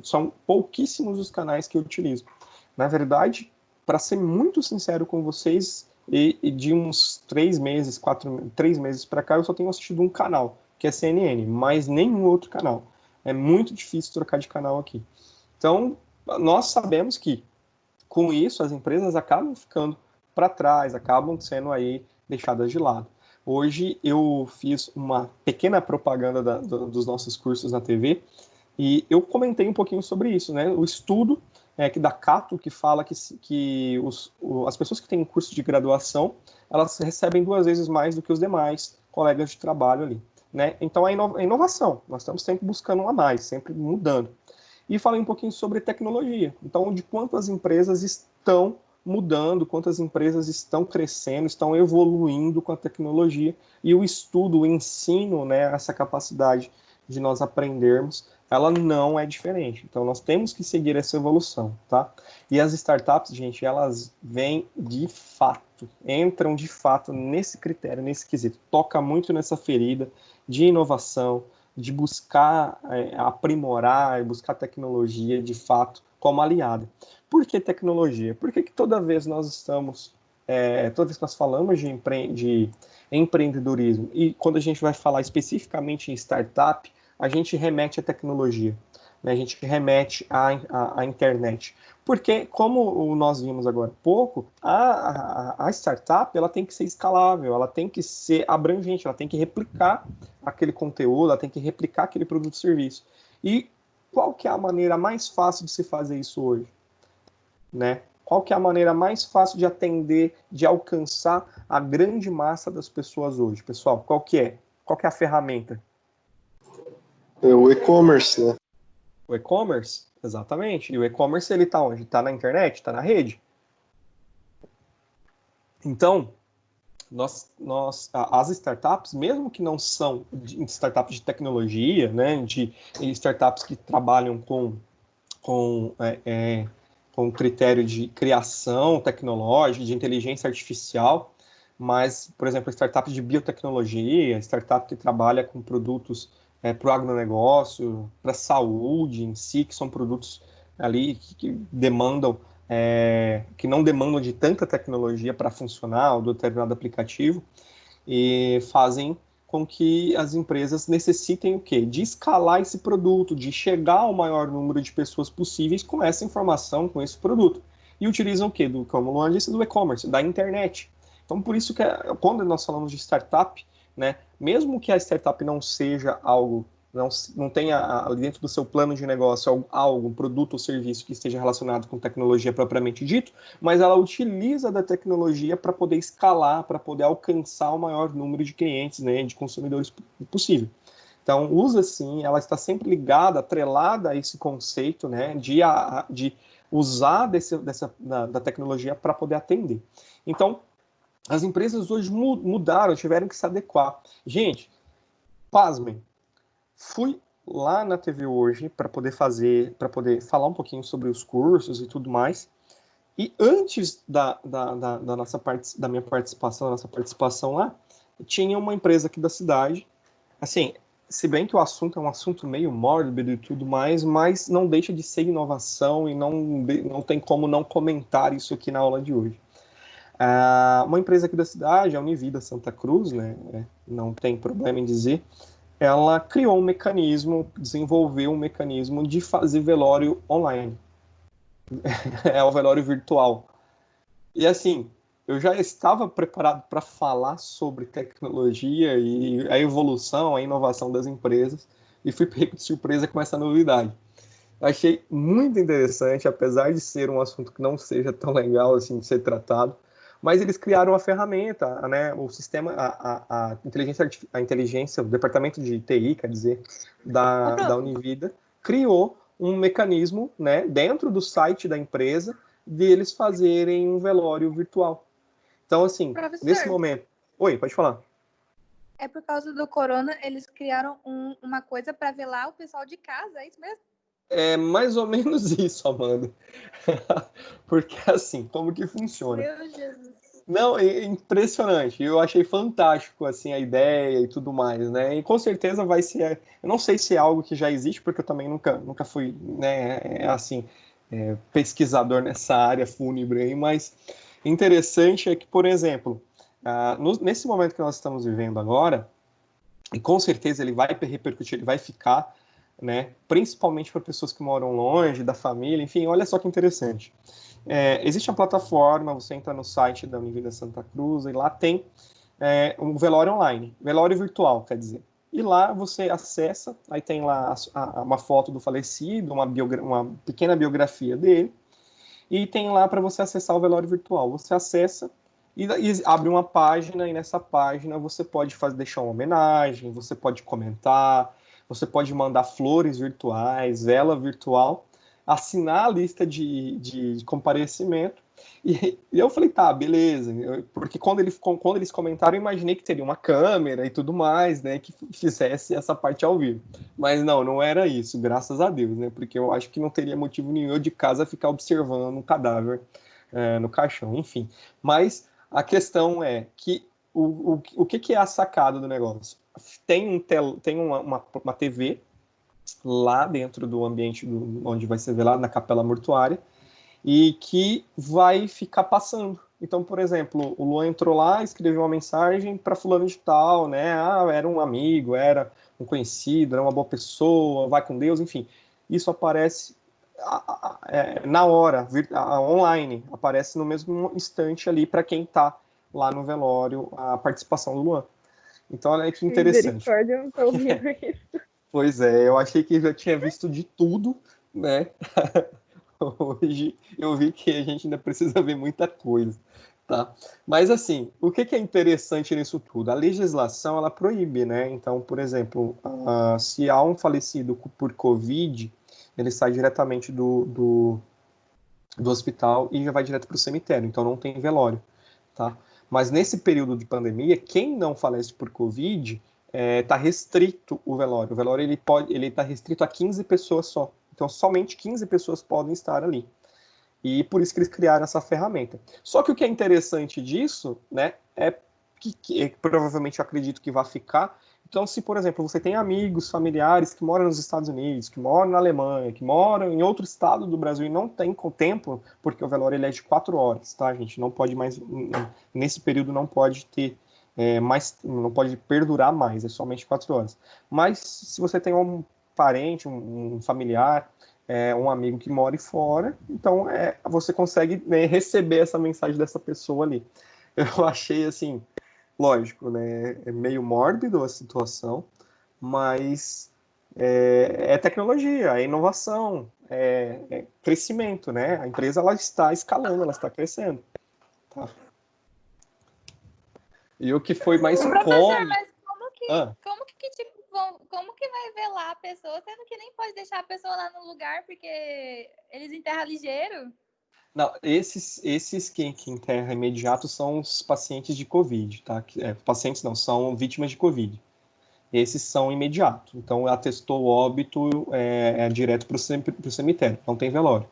são pouquíssimos os canais que eu utilizo. Na verdade, para ser muito sincero com vocês, e de uns 3 meses para cá, eu só tenho assistido um canal, que é CNN, mas nenhum outro canal. É muito difícil trocar de canal aqui. Então, nós sabemos que, com isso, as empresas acabam ficando para trás, acabam sendo aí deixadas de lado. Hoje, eu fiz uma pequena propaganda dos nossos cursos na TV, e eu comentei um pouquinho sobre isso, né? O estudo da Cato, que fala que as pessoas que têm curso de graduação, elas recebem 2 vezes mais do que os demais colegas de trabalho ali, né? Então, a inovação, nós estamos sempre buscando um a mais, sempre mudando. E falei um pouquinho sobre tecnologia, então, de quanto as empresas estão mudando, quantas empresas estão crescendo, estão evoluindo com a tecnologia, e o estudo, o ensino, né, essa capacidade de nós aprendermos, ela não é diferente. Então, nós temos que seguir essa evolução, tá? E as startups, gente, elas vêm de fato, entram de fato nesse critério, nesse quesito. Toca muito nessa ferida de inovação, de buscar aprimorar, buscar tecnologia, de fato, como aliada. Por que tecnologia? Porque que toda vez nós estamos, toda vez que nós falamos de empreendedorismo, e quando a gente vai falar especificamente em startup, a gente remete à tecnologia, né? A gente remete à internet. Porque, como nós vimos agora há pouco, a startup ela tem que ser escalável, ela tem que ser abrangente, ela tem que replicar aquele conteúdo, ela tem que replicar aquele produto ou serviço. E qual que é a maneira mais fácil de se fazer isso hoje? Né? Qual que é a maneira mais fácil de atender, de alcançar a grande massa das pessoas hoje? Pessoal, qual que é? Qual que é a ferramenta? É o e-commerce, né? O e-commerce, exatamente. E o e-commerce, ele está onde? Está na internet? Está na rede? Então, as startups, mesmo que não são startups de tecnologia, né, de startups que trabalham com critério de criação tecnológica, de inteligência artificial, mas, por exemplo, startups de biotecnologia, startup que trabalha com produtos para o agronegócio, para a saúde em si, que são produtos ali que demandam, que não demandam de tanta tecnologia para funcionar, ou do determinado aplicativo, e fazem com que as empresas necessitem o quê? De escalar esse produto, de chegar ao maior número de pessoas possíveis com essa informação, com esse produto. E utilizam o quê? Como o Luan disse, do e-commerce, da internet. Então, por isso que quando nós falamos de startup, né, mesmo que a startup não seja algo não tem ali dentro do seu plano de negócio algo, um produto ou serviço que esteja relacionado com tecnologia propriamente dito, mas ela utiliza da tecnologia para poder escalar, para poder alcançar o maior número de clientes, né, de consumidores possível. Então, usa sim, ela está sempre ligada, atrelada a esse conceito, né, de usar da tecnologia para poder atender. Então, as empresas hoje mudaram, tiveram que se adequar. Gente, pasmem, fui lá na TV hoje para poder falar um pouquinho sobre os cursos e tudo mais. E antes da minha participação, da nossa participação lá, tinha uma empresa aqui da cidade. Assim, se bem que o assunto é um assunto meio mórbido e tudo mais, mas não deixa de ser inovação e não tem como não comentar isso aqui na aula de hoje. Uma empresa aqui da cidade, a Univida Santa Cruz, né, não tem problema em dizer, ela criou um mecanismo, desenvolveu um mecanismo de fazer velório online. É o velório virtual. E assim, eu já estava preparado para falar sobre tecnologia e a evolução, a inovação das empresas, e fui pego de surpresa com essa novidade. Achei muito interessante, apesar de ser um assunto que não seja tão legal assim de ser tratado, mas eles criaram uma ferramenta, né, o sistema, a inteligência, o departamento de TI, quer dizer, da Univida, criou um mecanismo, né, dentro do site da empresa, de eles fazerem um velório virtual. Então, assim, Professor, nesse momento... Oi, pode falar. é por causa do corona, eles criaram uma coisa para velar o pessoal de casa, é isso mesmo? É mais ou menos isso, Amanda. Porque, assim, como que funciona? Meu Jesus. Não, é impressionante. Eu achei fantástico, assim, a ideia e tudo mais, né? E com certeza vai ser... Eu não sei se é algo que já existe, porque eu também nunca fui, né, pesquisador nessa área fúnebre aí, mas interessante é que, por exemplo, nesse momento que nós estamos vivendo agora, e com certeza ele vai repercutir, ele vai ficar, né, principalmente para pessoas que moram longe, da família, enfim, olha só que interessante. Existe a plataforma, você entra no site da Univida Santa Cruz e lá tem um velório online, velório virtual, quer dizer. E lá você acessa, aí tem lá uma foto do falecido, uma pequena biografia dele, e tem lá para você acessar o velório virtual. Você acessa e abre uma página, e nessa página você pode deixar uma homenagem, você pode comentar, você pode mandar flores virtuais, vela virtual, assinar a lista de comparecimento. E eu falei, tá, beleza. Porque quando eles comentaram, eu imaginei que teria uma câmera e tudo mais, né, que fizesse essa parte ao vivo. Mas não era isso, graças a Deus, né, porque eu acho que não teria motivo nenhum eu de casa ficar observando um cadáver no caixão, enfim. Mas a questão é que o que é a sacada do negócio? Tem uma TV lá dentro do ambiente onde vai ser velado, na capela mortuária, e que vai ficar passando. Então, por exemplo, o Luan entrou lá, escreveu uma mensagem para fulano de tal, né? Era um amigo, era um conhecido, era uma boa pessoa, vai com Deus, enfim. Isso aparece na hora, online, aparece no mesmo instante ali para quem está lá no velório, a participação do Luan. Então, olha que interessante. Misericórdia, eu não tô ouvindo isso. Pois é, eu achei que já tinha visto de tudo, né? Hoje eu vi que a gente ainda precisa ver muita coisa, tá? Mas assim, o que é interessante nisso tudo? A legislação, ela proíbe, né? Então, por exemplo, se há um falecido por Covid, ele sai diretamente do hospital e já vai direto para o cemitério, então não tem velório, tá? Mas nesse período de pandemia, quem não falece por Covid, está restrito o velório. O velório ele está restrito a 15 pessoas só. Então, somente 15 pessoas podem estar ali. E por isso que eles criaram essa ferramenta. Só que o que é interessante disso, né, é que provavelmente eu acredito que vai ficar. Então, se, por exemplo, você tem amigos, familiares que moram nos Estados Unidos, que moram na Alemanha, que moram em outro estado do Brasil e não tem tempo, porque o velório ele é de 4 horas, tá, gente? Não pode mais, nesse período não pode ter não pode perdurar mais, é somente 4 horas. Mas se você tem um parente, um familiar, um amigo que mora fora, então você consegue, né, receber essa mensagem dessa pessoa ali. Eu achei, assim, lógico, né, é meio mórbido a situação, mas é tecnologia, é inovação, é crescimento, né? A empresa ela está escalando, ela está crescendo. Tá? E o que foi mais Professor, cômico... mas como que, Ah. como que vai velar a pessoa, sendo que nem pode deixar a pessoa lá no lugar, porque eles enterram ligeiro? Não, esses que enterra imediato são os pacientes de Covid, tá? Pacientes não, são vítimas de Covid. Esses são imediato. Então, atestou o óbito, direto para o cemitério, não tem velório.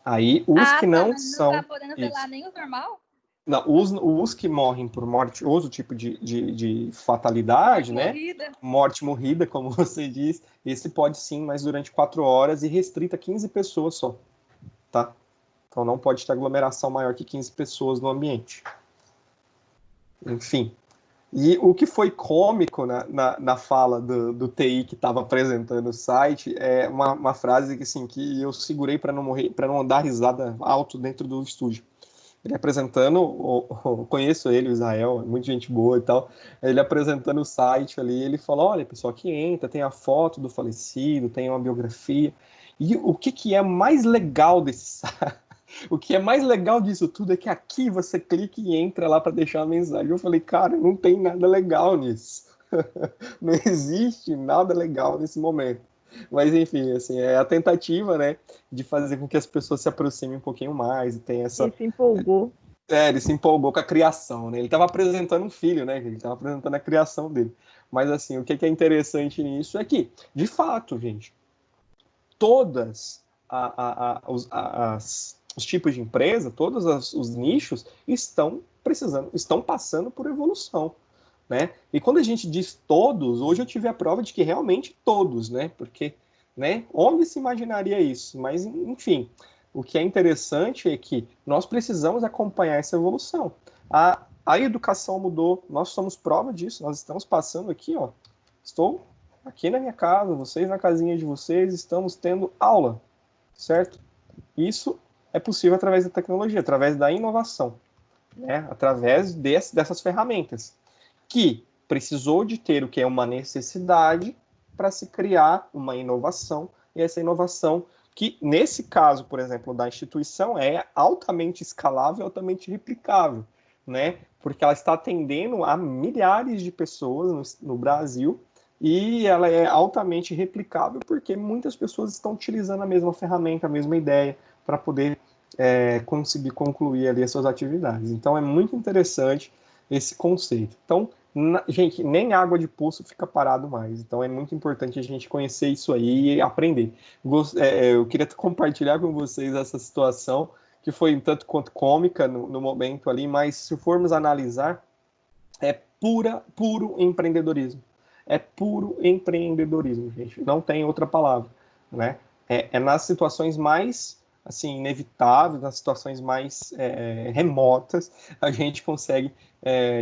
Aí, os que não mas não são... tá podendo velar nem o normal? Não, os que morrem por morte, outro tipo de fatalidade, Morte né? morrida. Morte morrida, como você diz, esse pode sim, mas durante 4 horas e restrita a 15 pessoas só, tá? Então não pode ter aglomeração maior que 15 pessoas no ambiente. Enfim. E o que foi cômico na fala do TI que estava apresentando o site é uma frase que, assim, que eu segurei para não morrer, para não dar risada alto dentro do estúdio. Ele apresentando, conheço ele, o Israel, é muito gente boa e tal. Ele apresentando o site ali, ele falou: olha, pessoal, que entra, tem a foto do falecido, tem uma biografia. E o que é mais legal desse site? O que é mais legal disso tudo é que aqui você clica e entra lá para deixar a mensagem. Eu falei, cara, não tem nada legal nisso. Não existe nada legal nesse momento. Mas, enfim, assim, é a tentativa, né, de fazer com que as pessoas se aproximem um pouquinho mais e tenha essa... Ele se empolgou. Ele se empolgou com a criação, né? Ele estava apresentando um filho, né? Ele estava apresentando a criação dele. Mas, assim, o que é interessante nisso é que, de fato, gente, todas os tipos de empresa, todos os nichos estão passando por evolução, né? E quando a gente diz todos, hoje eu tive a prova de que realmente todos, né? Porque, né? Onde se imaginaria isso? Mas, enfim, o que é interessante é que nós precisamos acompanhar essa evolução. A educação mudou, nós somos prova disso, nós estamos passando aqui, ó. Estou aqui na minha casa, vocês na casinha de vocês, estamos tendo aula, certo? Isso é possível através da tecnologia, através da inovação, né? Através dessas ferramentas, que precisou de ter o que é uma necessidade para se criar uma inovação, e essa inovação que, nesse caso, por exemplo, da instituição, é altamente escalável, altamente replicável, né? Porque ela está atendendo a milhares de pessoas no Brasil, e ela é altamente replicável porque muitas pessoas estão utilizando a mesma ferramenta, a mesma ideia, para poder conseguir concluir ali as suas atividades. Então, é muito interessante esse conceito. Então, gente, nem água de poço fica parado mais. Então, é muito importante a gente conhecer isso aí e aprender. Eu queria compartilhar com vocês essa situação, que foi um tanto quanto cômica no momento ali, mas se formos analisar, é puro empreendedorismo. É puro empreendedorismo, gente. Não tem outra palavra, né? É nas situações mais, assim, inevitáveis, nas situações mais remotas, a gente consegue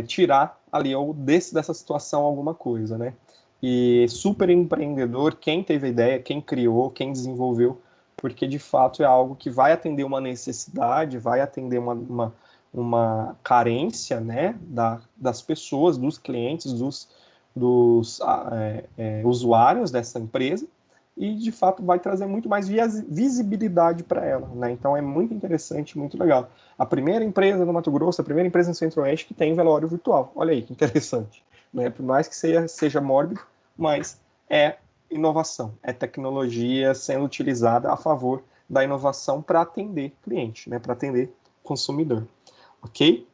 tirar ali ou dessa situação alguma coisa, né? E super empreendedor, quem teve a ideia, quem criou, quem desenvolveu, porque de fato é algo que vai atender uma necessidade, vai atender uma carência, né, das pessoas, dos clientes, dos usuários dessa empresa, e de fato vai trazer muito mais visibilidade para ela, né? Então é muito interessante, muito legal. A primeira empresa no Mato Grosso, a primeira empresa no Centro-Oeste que tem velório virtual. Olha aí que interessante, né? Por mais que seja mórbido, mas é inovação, é tecnologia sendo utilizada a favor da inovação para atender cliente, né? Para atender consumidor. Ok?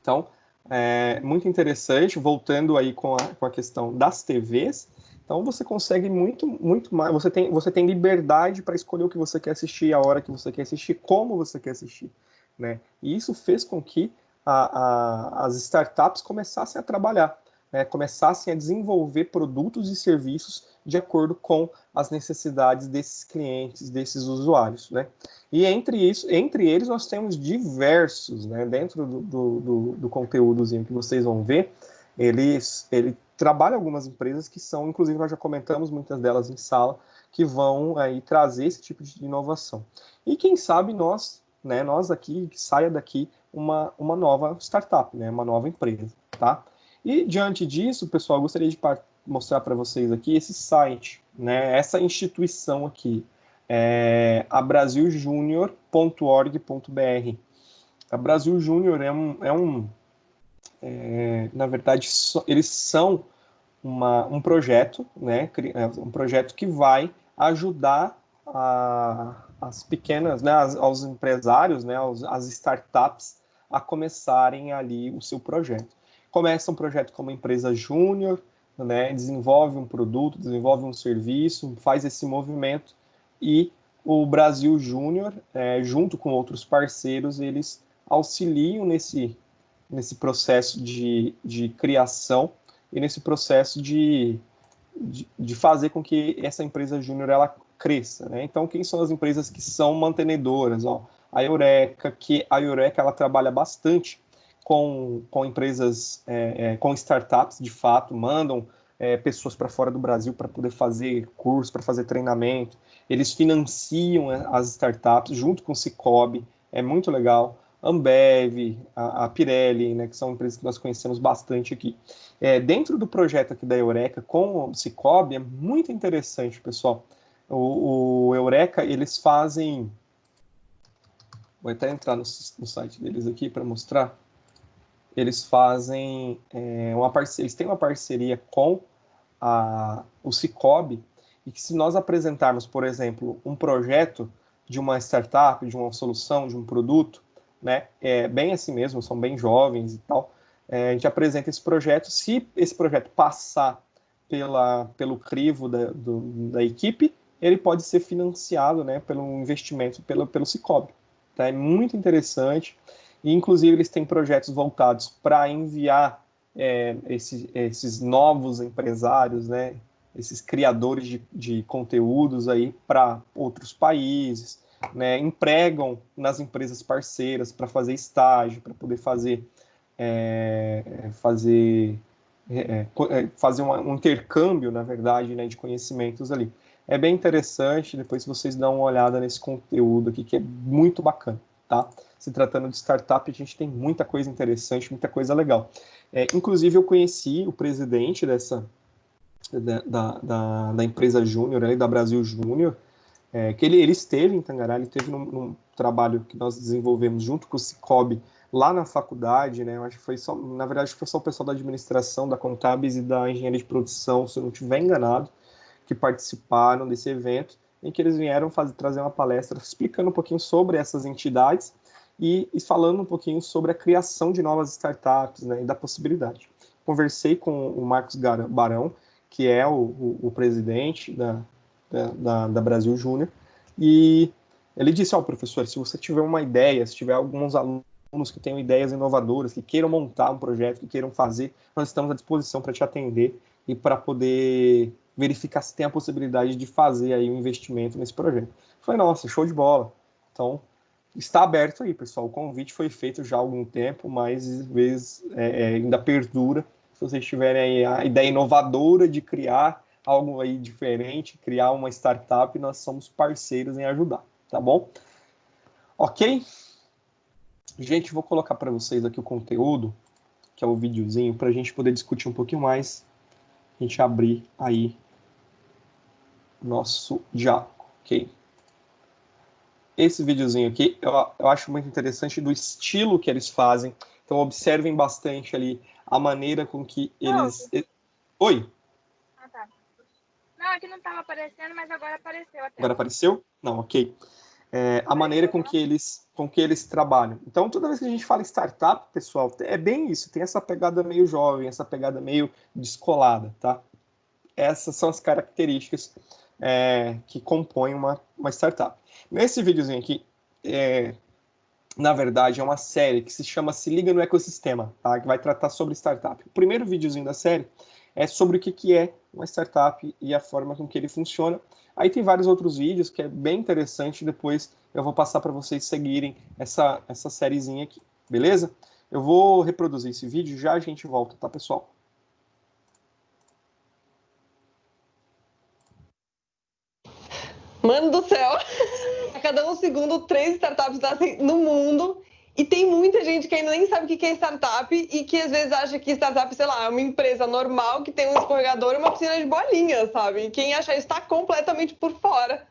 Então, muito interessante, voltando aí com a questão das TVs, então você consegue muito mais, você tem liberdade para escolher o que você quer assistir, a hora que você quer assistir, como você quer assistir, né? E isso fez com que as startups começassem a trabalhar, né? Começassem a desenvolver produtos e serviços de acordo com as necessidades desses clientes, desses usuários, né? E entre eles nós temos diversos, né? Dentro do conteúdozinho que vocês vão ver, ele trabalha algumas empresas que são, inclusive nós já comentamos muitas delas em sala, que vão aí trazer esse tipo de inovação. E quem sabe nós aqui, que saia daqui uma nova startup, né? Uma nova empresa, tá? E diante disso, pessoal, eu gostaria mostrar para vocês aqui esse site, né? Essa instituição aqui, a braziljunior.org.br. A Brasil Júnior na verdade, eles são um projeto, né? Um projeto que vai ajudar as pequenas, né? Aos empresários, né? As startups a começarem ali o seu projeto. Começa um projeto como empresa júnior, né? Desenvolve um produto, desenvolve um serviço, faz esse movimento e o Brasil Júnior, junto com outros parceiros, eles auxiliam nesse processo de criação e nesse processo de fazer com que essa empresa júnior ela cresça, né? Então, quem são as empresas que são mantenedoras? Ó, a Eureka ela trabalha bastante com empresas, com startups, de fato, mandam pessoas para fora do Brasil para poder fazer curso, para fazer treinamento. Eles financiam as startups junto com o Cicobi, é muito legal. Ambev, a Pirelli, né, que são empresas que nós conhecemos bastante aqui. Dentro do projeto aqui da Eureka, com o Cicobi, é muito interessante, pessoal. O Eureka, eles fazem... Vou até entrar no site deles aqui para mostrar. Eles fazem eles têm uma parceria com o Cicobi, e que se nós apresentarmos, por exemplo, um projeto de uma startup, de uma solução, de um produto, né, bem assim mesmo, são bem jovens e tal, a gente apresenta esse projeto. Se esse projeto passar pelo crivo da equipe, ele pode ser financiado, né, pelo investimento pelo Cicobi. Tá? É muito interessante, e inclusive eles têm projetos voltados para enviar esses novos empresários, né, esses criadores de conteúdos aí para outros países, né, empregam nas empresas parceiras para fazer estágio, para poder fazer um intercâmbio, na verdade, né, de conhecimentos ali. É bem interessante, depois vocês dão uma olhada nesse conteúdo aqui, que é muito bacana, tá? Se tratando de startup, a gente tem muita coisa interessante, muita coisa legal. Inclusive, eu conheci o presidente da empresa Júnior, da Brasil Júnior, que ele esteve em Tangará, ele esteve num trabalho que nós desenvolvemos junto com o Cicobi lá na faculdade, né? Eu acho que foi só, na verdade, foi só o pessoal da administração, da Contábeis e da engenharia de produção, se eu não estiver enganado, que participaram desse evento, em que eles vieram trazer uma palestra explicando um pouquinho sobre essas entidades e falando um pouquinho sobre a criação de novas startups, né, e da possibilidade. Conversei com o Marcos Barão, que é o presidente da Brasil Júnior, e ele disse: professor, se você tiver uma ideia, se tiver alguns alunos que tenham ideias inovadoras, que queiram montar um projeto, que queiram fazer, nós estamos à disposição para te atender e para poder verificar se tem a possibilidade de fazer aí um investimento nesse projeto. Eu falei: nossa, show de bola. Então, está aberto aí, pessoal. O convite foi feito já há algum tempo, mas às vezes ainda perdura. Se vocês tiverem aí a ideia inovadora de criar algo aí diferente, criar uma startup, nós somos parceiros em ajudar, tá bom? Ok? Gente, vou colocar para vocês aqui o conteúdo, que é o videozinho, para a gente poder discutir um pouquinho mais, a gente abrir aí nosso diálogo, ok? Esse videozinho aqui, eu acho muito interessante do estilo que eles fazem, então observem bastante ali a maneira com que eles... Oi? Ah, tá. Não, aqui não estava aparecendo, mas agora apareceu. Agora apareceu? Não, ok. A maneira com que eles trabalham. Então, toda vez que a gente fala em startup, pessoal, é bem isso, tem essa pegada meio jovem, essa pegada meio descolada, tá? Essas são as características que compõem uma startup. Nesse videozinho aqui, na verdade, é uma série que se chama Se Liga no Ecossistema, tá? Que vai tratar sobre startup. O primeiro videozinho da série é sobre o que é uma startup e a forma com que ele funciona. Aí tem vários outros vídeos que é bem interessante, depois eu vou passar para vocês seguirem essa sériezinha aqui, beleza? Eu vou reproduzir esse vídeo, já a gente volta, tá, pessoal? Mano do céu! A cada um segundo, 3 startups nascem no mundo E tem muita gente que ainda nem sabe o que é startup e que às vezes acha que startup, sei lá, é uma empresa normal que tem um escorregador e uma piscina de bolinhas, sabe? E quem acha isso está completamente por fora.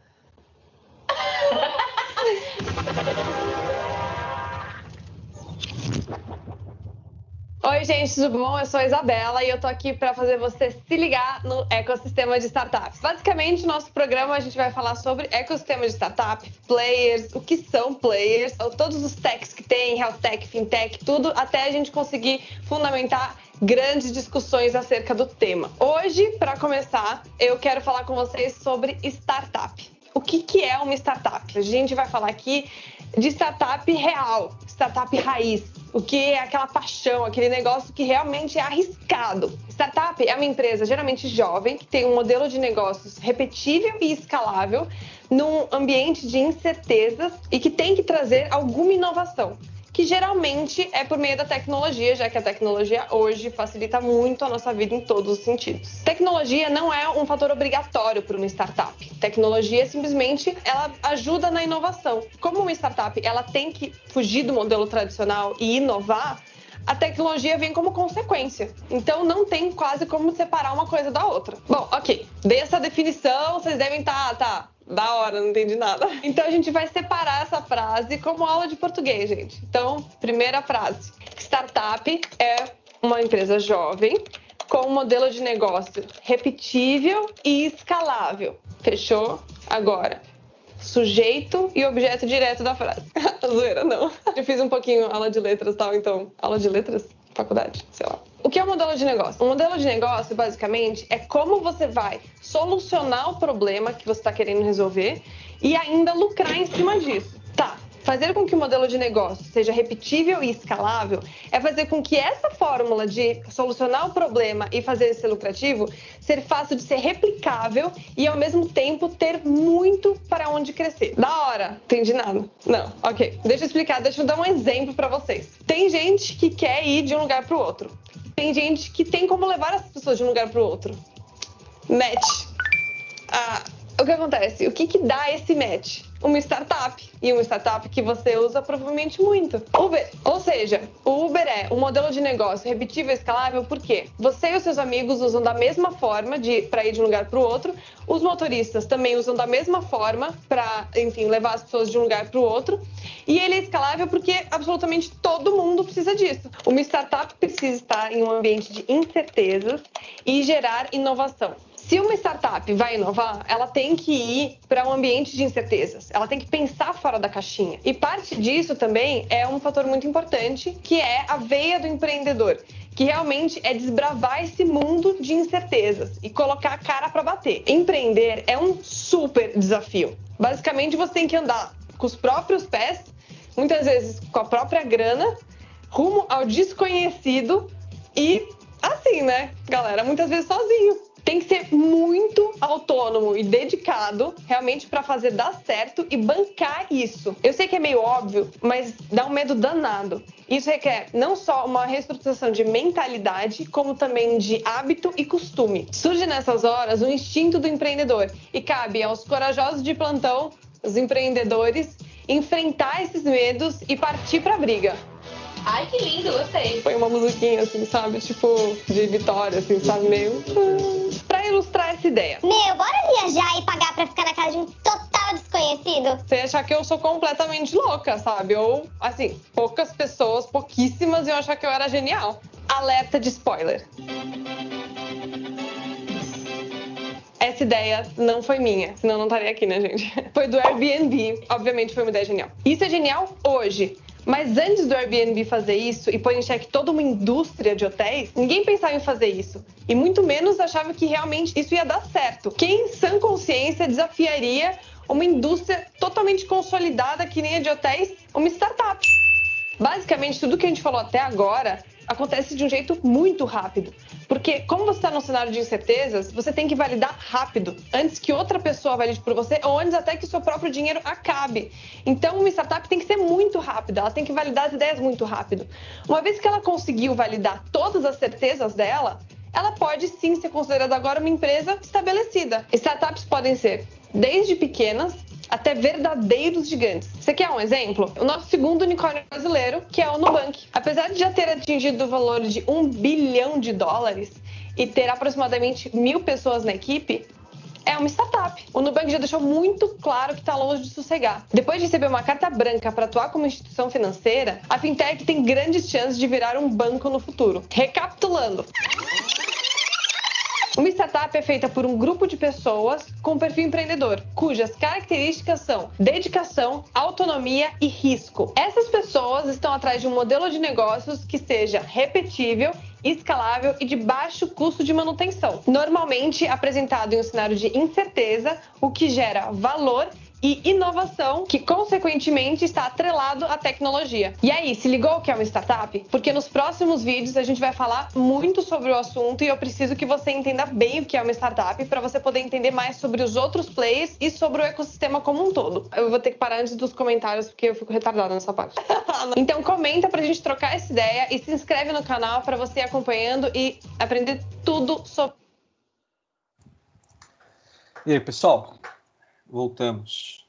Oi, gente, tudo bom? Eu sou a Isabela e eu tô aqui para fazer você se ligar no ecossistema de startups. Basicamente, no nosso programa a gente vai falar sobre ecossistema de startup, players, o que são players, todos os techs que tem, health tech, fintech, tudo, até a gente conseguir fundamentar grandes discussões acerca do tema. Hoje, para começar, eu quero falar com vocês sobre startup. O que é uma startup? A gente vai falar aqui de startup real, startup raiz. O que é aquela paixão, aquele negócio que realmente é arriscado. Startup é uma empresa geralmente jovem, que tem um modelo de negócios repetível e escalável num ambiente de incertezas e que tem que trazer alguma inovação, que geralmente é por meio da tecnologia, já que a tecnologia hoje facilita muito a nossa vida em todos os sentidos. Tecnologia não é um fator obrigatório para uma startup. Tecnologia simplesmente ela ajuda na inovação. Como uma startup ela tem que fugir do modelo tradicional e inovar, a tecnologia vem como consequência. Então não tem quase como separar uma coisa da outra. Bom, ok. Dei essa definição, vocês devem estar da hora, não entendi nada. Então a gente vai separar essa frase como aula de português, gente. Então, primeira frase. Startup é uma empresa jovem com um modelo de negócio repetível e escalável. Fechou? Agora, sujeito e objeto direto da frase. Zoeira, não. Eu fiz um pouquinho aula de letras e tal, então... Aula de letras? Faculdade, sei lá. O que é um modelo de negócio? Um modelo de negócio, basicamente, é como você vai solucionar o problema que você está querendo resolver e ainda lucrar em cima disso. Tá. Fazer com que o modelo de negócio seja repetível e escalável é fazer com que essa fórmula de solucionar o problema e fazer ele ser lucrativo ser fácil de ser replicável e, ao mesmo tempo, ter muito para onde crescer. Da hora. Entendi nada. Não. Ok. Deixa eu explicar. Deixa eu dar um exemplo para vocês. Tem gente que quer ir de um lugar para o outro. Tem gente que tem como levar as pessoas de um lugar para o outro. Match. O que acontece? O que dá esse match? Uma startup. E uma startup que você usa provavelmente muito. Uber. Ou seja, o Uber é um modelo de negócio repetível e escalável porque você e os seus amigos usam da mesma forma para ir de um lugar para o outro. Os motoristas também usam da mesma forma para, enfim, levar as pessoas de um lugar para o outro. E ele é escalável porque absolutamente todo mundo precisa disso. Uma startup precisa estar em um ambiente de incertezas e gerar inovação. Se uma startup vai inovar, ela tem que ir para um ambiente de incertezas. Ela tem que pensar fora da caixinha. E parte disso também é um fator muito importante, que é a veia do empreendedor, que realmente é desbravar esse mundo de incertezas e colocar a cara para bater. Empreender é um super desafio. Basicamente, você tem que andar com os próprios pés, muitas vezes com a própria grana, rumo ao desconhecido e assim, né, galera, muitas vezes sozinho. Tem que ser muito autônomo e dedicado realmente para fazer dar certo e bancar isso. Eu sei que é meio óbvio, mas dá um medo danado. Isso requer não só uma reestruturação de mentalidade, como também de hábito e costume. Surge nessas horas o instinto do empreendedor e cabe aos corajosos de plantão, os empreendedores, enfrentar esses medos e partir para a briga. Ai, que lindo, gostei. Foi uma musiquinha, assim, sabe? Tipo, de vitória, assim, sabe? Meio... Pra ilustrar essa ideia. Meu, bora viajar e pagar pra ficar na casa de um total desconhecido? Você achar que eu sou completamente louca, sabe? Ou, assim, poucas pessoas, pouquíssimas, iam achar que eu era genial. Alerta de spoiler. Essa ideia não foi minha, senão eu não estaria aqui, né, gente? Foi do Airbnb. Obviamente foi uma ideia genial. Isso é genial hoje. Mas antes do Airbnb fazer isso e pôr em xeque toda uma indústria de hotéis, ninguém pensava em fazer isso. E muito menos achava que realmente isso ia dar certo. Quem, em sã consciência, desafiaria uma indústria totalmente consolidada que nem a de hotéis, uma startup? Basicamente, tudo que a gente falou até agora acontece de um jeito muito rápido. Porque como você está num cenário de incertezas, você tem que validar rápido, antes que outra pessoa valide por você, ou antes até que o seu próprio dinheiro acabe. Então, uma startup tem que ser muito rápida, ela tem que validar as ideias muito rápido. Uma vez que ela conseguiu validar todas as certezas dela, ela pode sim ser considerada agora uma empresa estabelecida. Startups podem ser desde pequenas, até verdadeiros gigantes. Você quer um exemplo? O nosso segundo unicórnio brasileiro, que é o Nubank. Apesar de já ter atingido o valor de $1 bilhão e ter aproximadamente 1.000 pessoas na equipe, é uma startup. O Nubank já deixou muito claro que está longe de sossegar. Depois de receber uma carta branca para atuar como instituição financeira, a fintech tem grandes chances de virar um banco no futuro. Recapitulando. Uma startup é feita por um grupo de pessoas com perfil empreendedor, cujas características são dedicação, autonomia e risco. Essas pessoas estão atrás de um modelo de negócios que seja repetível, escalável e de baixo custo de manutenção, normalmente apresentado em um cenário de incerteza, o que gera valor e inovação, que consequentemente está atrelado à tecnologia. E aí, se ligou o que é uma startup? Porque nos próximos vídeos a gente vai falar muito sobre o assunto e eu preciso que você entenda bem o que é uma startup para você poder entender mais sobre os outros players e sobre o ecossistema como um todo. Eu vou ter que parar antes dos comentários porque eu fico retardada nessa parte. Então comenta pra gente trocar essa ideia e se inscreve no canal para você ir acompanhando e aprender tudo sobre... E aí, pessoal? Voltamos.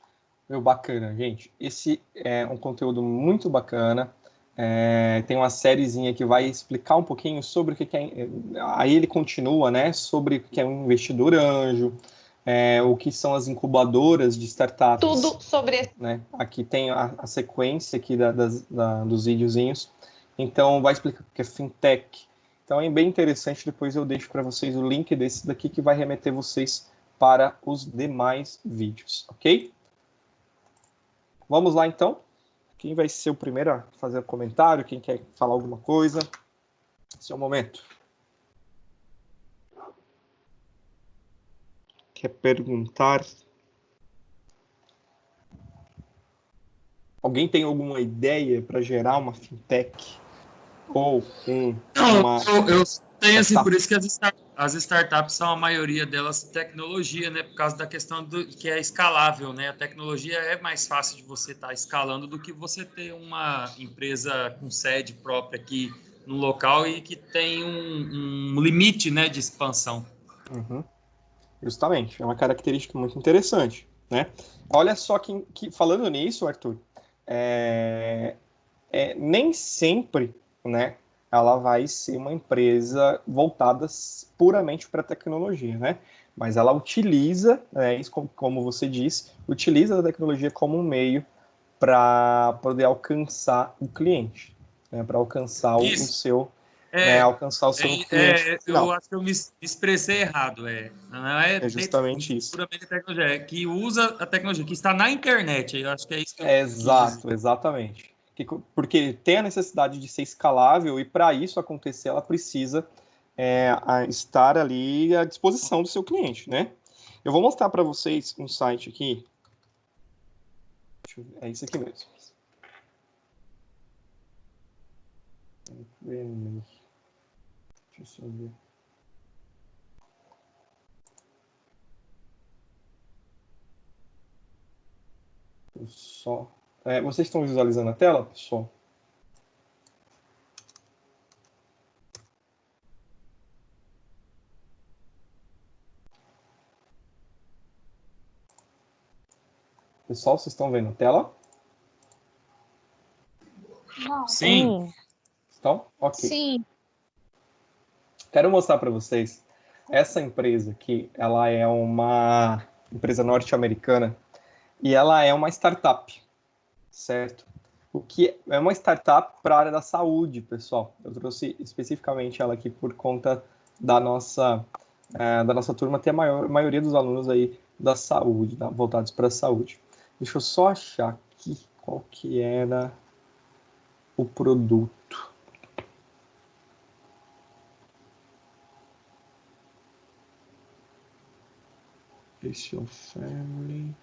Meu, bacana, gente. Esse é um conteúdo muito bacana. Tem uma sériezinha que vai explicar um pouquinho sobre o que é. Aí ele continua, né? Sobre o que é um investidor anjo, o que são as incubadoras de startups. Tudo sobre, né? Aqui tem a sequência aqui dos videozinhos. Então, vai explicar o que é fintech. Então, é bem interessante. Depois eu deixo para vocês o link desse daqui que vai remeter vocês para os demais vídeos, ok? Vamos lá, então. Quem vai ser o primeiro a fazer um comentário? Quem quer falar alguma coisa? Esse é o momento. Quer perguntar? Alguém tem alguma ideia para gerar uma fintech? Ou uma... Eu tenho, assim, por isso que as startups são a maioria delas tecnologia, né? Por causa da questão que é escalável, né? A tecnologia é mais fácil de você estar escalando do que você ter uma empresa com sede própria aqui no local e que tem um limite, né, de expansão. Uhum. Justamente, é uma característica muito interessante, né? Olha só que falando nisso, Arthur, nem sempre, né, ela vai ser uma empresa voltada puramente para a tecnologia, né? Mas ela utiliza, isso como você disse, utiliza a tecnologia como um meio para poder alcançar o cliente, né? Para alcançar o seu, alcançar o seu cliente final. Eu acho que eu me expressei errado. Não é justamente isso. Puramente a tecnologia, que usa a tecnologia, que está na internet. Eu acho que é isso que Exato, exatamente. Porque tem a necessidade de ser escalável e para isso acontecer ela precisa estar ali à disposição do seu cliente, né? Eu vou mostrar para vocês um site aqui. É isso aqui mesmo. Deixa eu ver. Vocês estão visualizando a tela, pessoal? Pessoal, vocês estão vendo a tela? Não. Sim. Estão? Ok. Sim. Quero mostrar para vocês essa empresa aqui. Ela é uma empresa norte-americana e ela é uma startup, certo? O que é uma startup para a área da saúde, pessoal. Eu trouxe especificamente ela aqui por conta da nossa turma ter a maioria dos alunos aí da saúde, voltados para a saúde. Deixa eu só achar aqui qual que era o produto. Patient Family.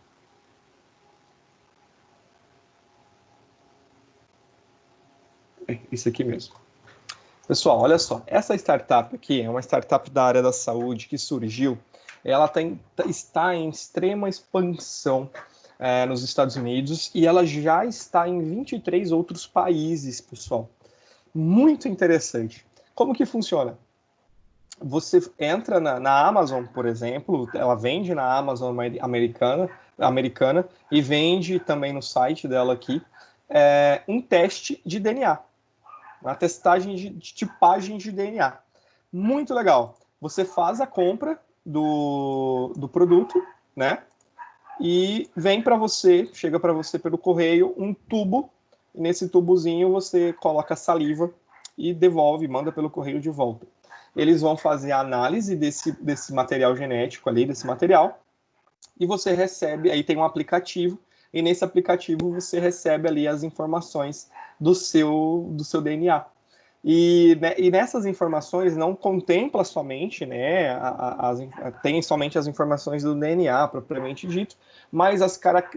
Isso aqui mesmo. Pessoal, olha só. Essa startup aqui é uma startup da área da saúde que surgiu. Ela está em extrema expansão nos Estados Unidos e ela já está em 23 outros países, pessoal. Muito interessante. Como que funciona? você entra na Amazon, por exemplo, ela vende na Amazon americana e vende também no site dela aqui um teste de DNA, uma testagem de tipagem de DNA. Muito legal. Você faz a compra do produto, né? E chega para você pelo correio um tubo, e nesse tubozinho você coloca saliva e devolve, manda pelo correio de volta. Eles vão fazer a análise desse material genético ali, desse material, e você recebe, aí tem um aplicativo, e nesse aplicativo você recebe ali as informações do seu DNA. E nessas informações não contempla somente, né, tem somente as informações do DNA, propriamente dito, mas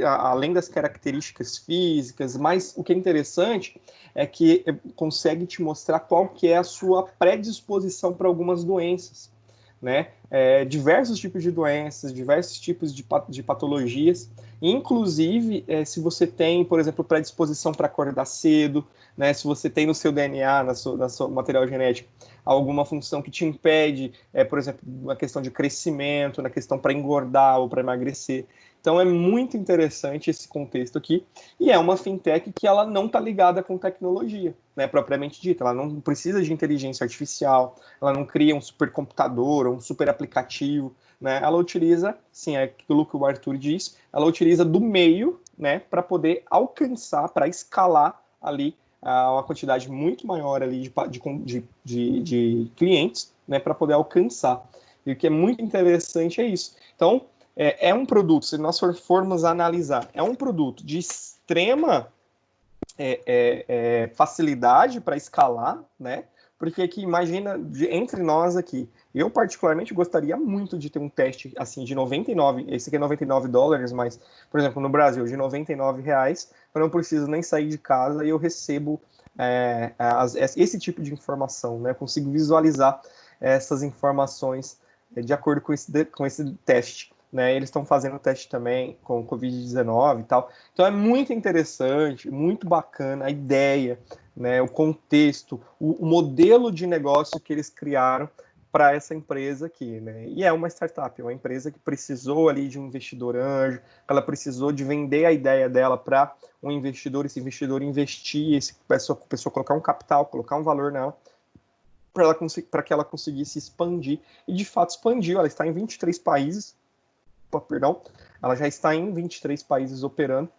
além das características físicas, mas o que é interessante é que consegue te mostrar qual que é a sua predisposição para algumas doenças, né? Diversos tipos de doenças, diversos tipos de patologias, inclusive se você tem, por exemplo, predisposição para acordar cedo, né, se você tem no seu DNA, na sua material genético, alguma função que te impede, por exemplo, na questão de crescimento, na questão para engordar ou para emagrecer. Então é muito interessante esse contexto aqui, e é uma fintech que ela não está ligada com tecnologia, né, propriamente dita, ela não precisa de inteligência artificial, ela não cria um supercomputador ou um super aplicativo, né, ela utiliza, sim, é aquilo que o Arthur disse, ela utiliza do meio, né, para poder alcançar, para escalar ali uma quantidade muito maior ali de clientes, né, para poder alcançar. E o que é muito interessante é isso. Então, é um produto, se nós formos analisar, é um produto de extrema facilidade para escalar, né? Porque aqui, imagina, entre nós aqui, eu particularmente gostaria muito de ter um teste assim de 99, esse aqui é $99, mas, por exemplo, no Brasil, de R$99, eu não preciso nem sair de casa e eu recebo esse tipo de informação, né? Eu consigo visualizar essas informações de acordo com esse teste. Né, eles estão fazendo o teste também com o Covid-19 e tal. Então é muito interessante, muito bacana a ideia, né, o contexto, o modelo de negócio que eles criaram para essa empresa aqui. Né? E é uma startup, é uma empresa que precisou ali de um investidor anjo, ela precisou de vender a ideia dela para um investidor, esse investidor investir, essa pessoa colocar um capital, colocar um valor nela, para que ela conseguisse expandir. E de fato expandiu, ela está em 23 países, ela já está em 23 países operando,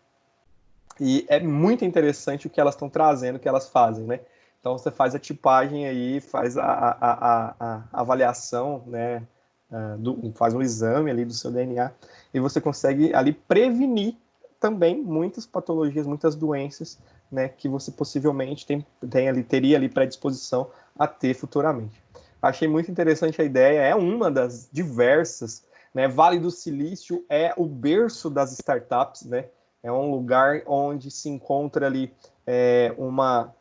e é muito interessante o que elas estão trazendo, o que elas fazem, né? Então você faz a tipagem aí, faz a avaliação, né? Faz um exame ali do seu DNA, e você consegue ali prevenir também muitas patologias, muitas doenças, né? Que você possivelmente teria ali predisposição a ter futuramente. Achei muito interessante a ideia, é uma das diversas, né? Vale do Silício é o berço das startups, né? É um lugar onde se encontra ali uma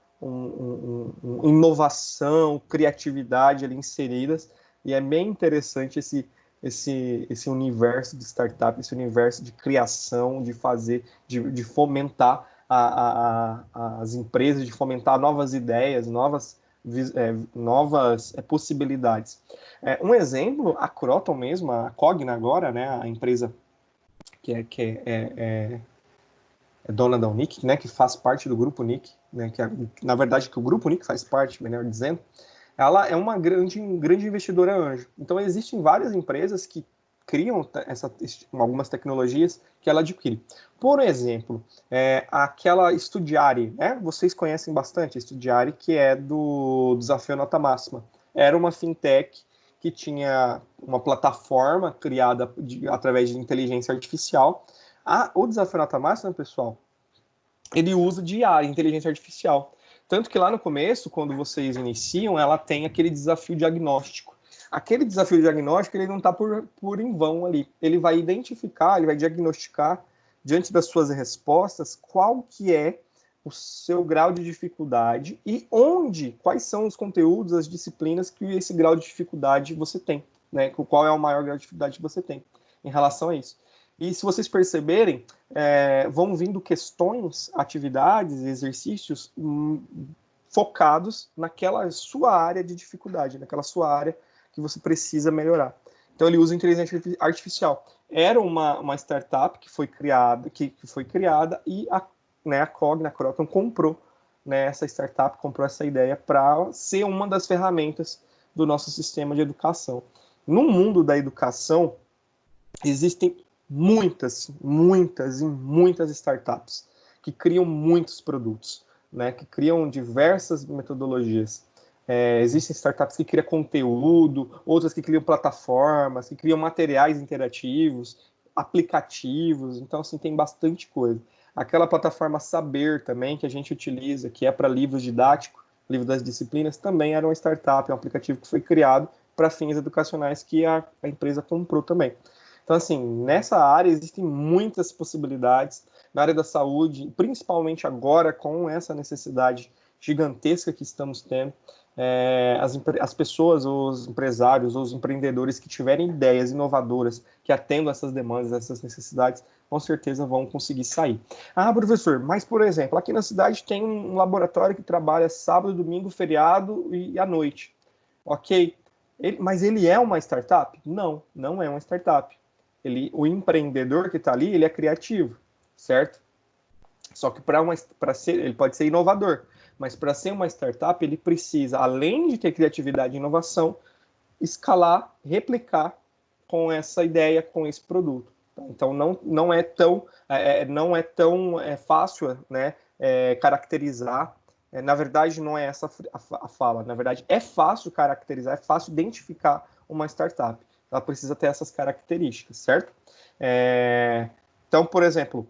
inovação, criatividade ali inseridas, e é bem interessante esse universo de startup, esse universo de criação, de fazer, de fomentar as empresas, de fomentar novas ideias, novas possibilidades. Um exemplo, a Croton mesmo, a Cogna agora, né, a empresa que é dona da Unic, né, que faz parte do Grupo Unic, né, na verdade que o Grupo Unic faz parte, melhor dizendo, ela é uma grande investidora anjo. Então existem várias empresas que criam algumas tecnologias que ela adquire. Por exemplo, aquela Studiari, né? Vocês conhecem bastante a Studiari, que é do Desafio Nota Máxima. Era uma fintech que tinha uma plataforma criada através de inteligência artificial. O Desafio Nota Máxima, pessoal, ele usa de IA, inteligência artificial. Tanto que lá no começo, quando vocês iniciam, ela tem aquele desafio diagnóstico. Aquele desafio diagnóstico, ele não está por em vão ali. Ele vai identificar, ele vai diagnosticar, diante das suas respostas, qual que é o seu grau de dificuldade e quais são os conteúdos, as disciplinas que esse grau de dificuldade você tem, né? Qual é o maior grau de dificuldade que você tem em relação a isso. E se vocês perceberem, vão vindo questões, atividades, exercícios focados naquela sua área de dificuldade, naquela sua área que você precisa melhorar. Então, ele usa inteligência artificial. Era uma startup que foi criada, e a Cogna, a Croton, comprou, né, essa startup, comprou essa ideia para ser uma das ferramentas do nosso sistema de educação. No mundo da educação, existem muitas startups que criam muitos produtos, né, que criam diversas metodologias. Existem startups que criam conteúdo, outras que criam plataformas, que criam materiais interativos, aplicativos, então, assim, tem bastante coisa. Aquela plataforma Saber também, que a gente utiliza, que é para livros didáticos, livro das disciplinas, também era uma startup, um aplicativo que foi criado para fins educacionais que a empresa comprou também. Então, assim, nessa área existem muitas possibilidades. Na área da saúde, principalmente agora com essa necessidade gigantesca que estamos tendo, as pessoas, os empresários, os empreendedores que tiverem ideias inovadoras, que atendam essas demandas, essas necessidades, com certeza vão conseguir sair. Ah, professor, mas, por exemplo, aqui na cidade tem um laboratório que trabalha sábado, domingo, feriado e à noite. Ok, mas ele é uma startup? Não, não é uma startup. O empreendedor que está ali, ele é criativo, certo? Só que ele pode ser inovador, mas para ser uma startup, ele precisa, além de ter criatividade e inovação, escalar, replicar com essa ideia, com esse produto. Então, não é tão fácil, né, caracterizar. Na verdade, não é essa a fala. Na verdade, é fácil caracterizar, é fácil identificar uma startup. Ela precisa ter essas características, certo? Então, por exemplo,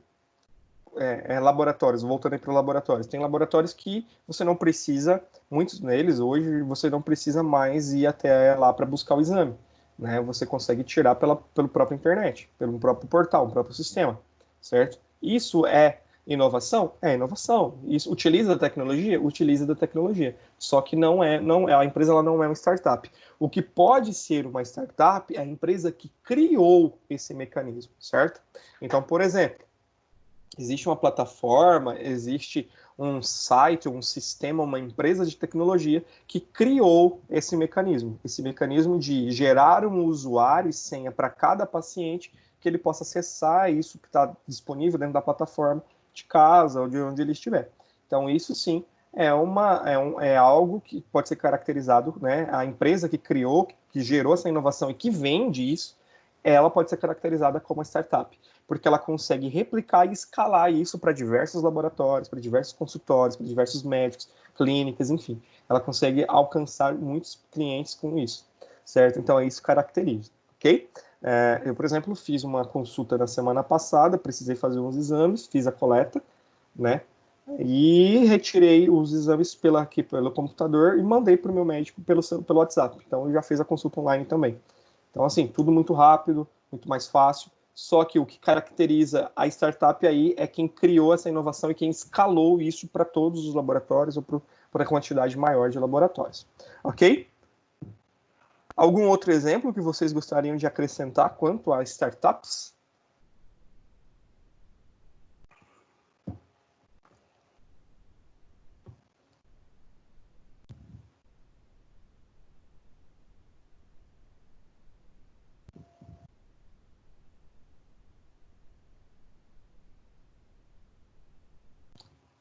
laboratórios, voltando para laboratórios. Tem laboratórios que você não precisa, muitos deles hoje, você não precisa mais ir até lá para buscar o exame. Né? Você consegue tirar pelo próprio internet, pelo próprio portal, o próprio sistema, certo? Isso é inovação? É inovação. Isso utiliza da tecnologia? Utiliza da tecnologia. Só que a empresa ela não é uma startup. O que pode ser uma startup é a empresa que criou esse mecanismo, certo? Então, por exemplo, existe uma plataforma, existe um site, um sistema, uma empresa de tecnologia que criou esse mecanismo de gerar um usuário e senha para cada paciente que ele possa acessar isso que está disponível dentro da plataforma de casa ou de onde ele estiver. Então, isso sim é algo que pode ser caracterizado, né? A empresa que criou, que gerou essa inovação e que vende isso, ela pode ser caracterizada como uma startup, porque ela consegue replicar e escalar isso para diversos laboratórios, para diversos consultórios, para diversos médicos, clínicas, enfim. Ela consegue alcançar muitos clientes com isso, certo? Então, isso caracteriza, ok? Eu, por exemplo, fiz uma consulta na semana passada, precisei fazer uns exames, fiz a coleta, né? E retirei os exames pelo computador e mandei para o meu médico pelo WhatsApp. Então, eu já fiz a consulta online também. Então, assim, tudo muito rápido, muito mais fácil. Só que o que caracteriza a startup aí é quem criou essa inovação e quem escalou isso para todos os laboratórios ou para a quantidade maior de laboratórios. Ok? Algum outro exemplo que vocês gostariam de acrescentar quanto a startups?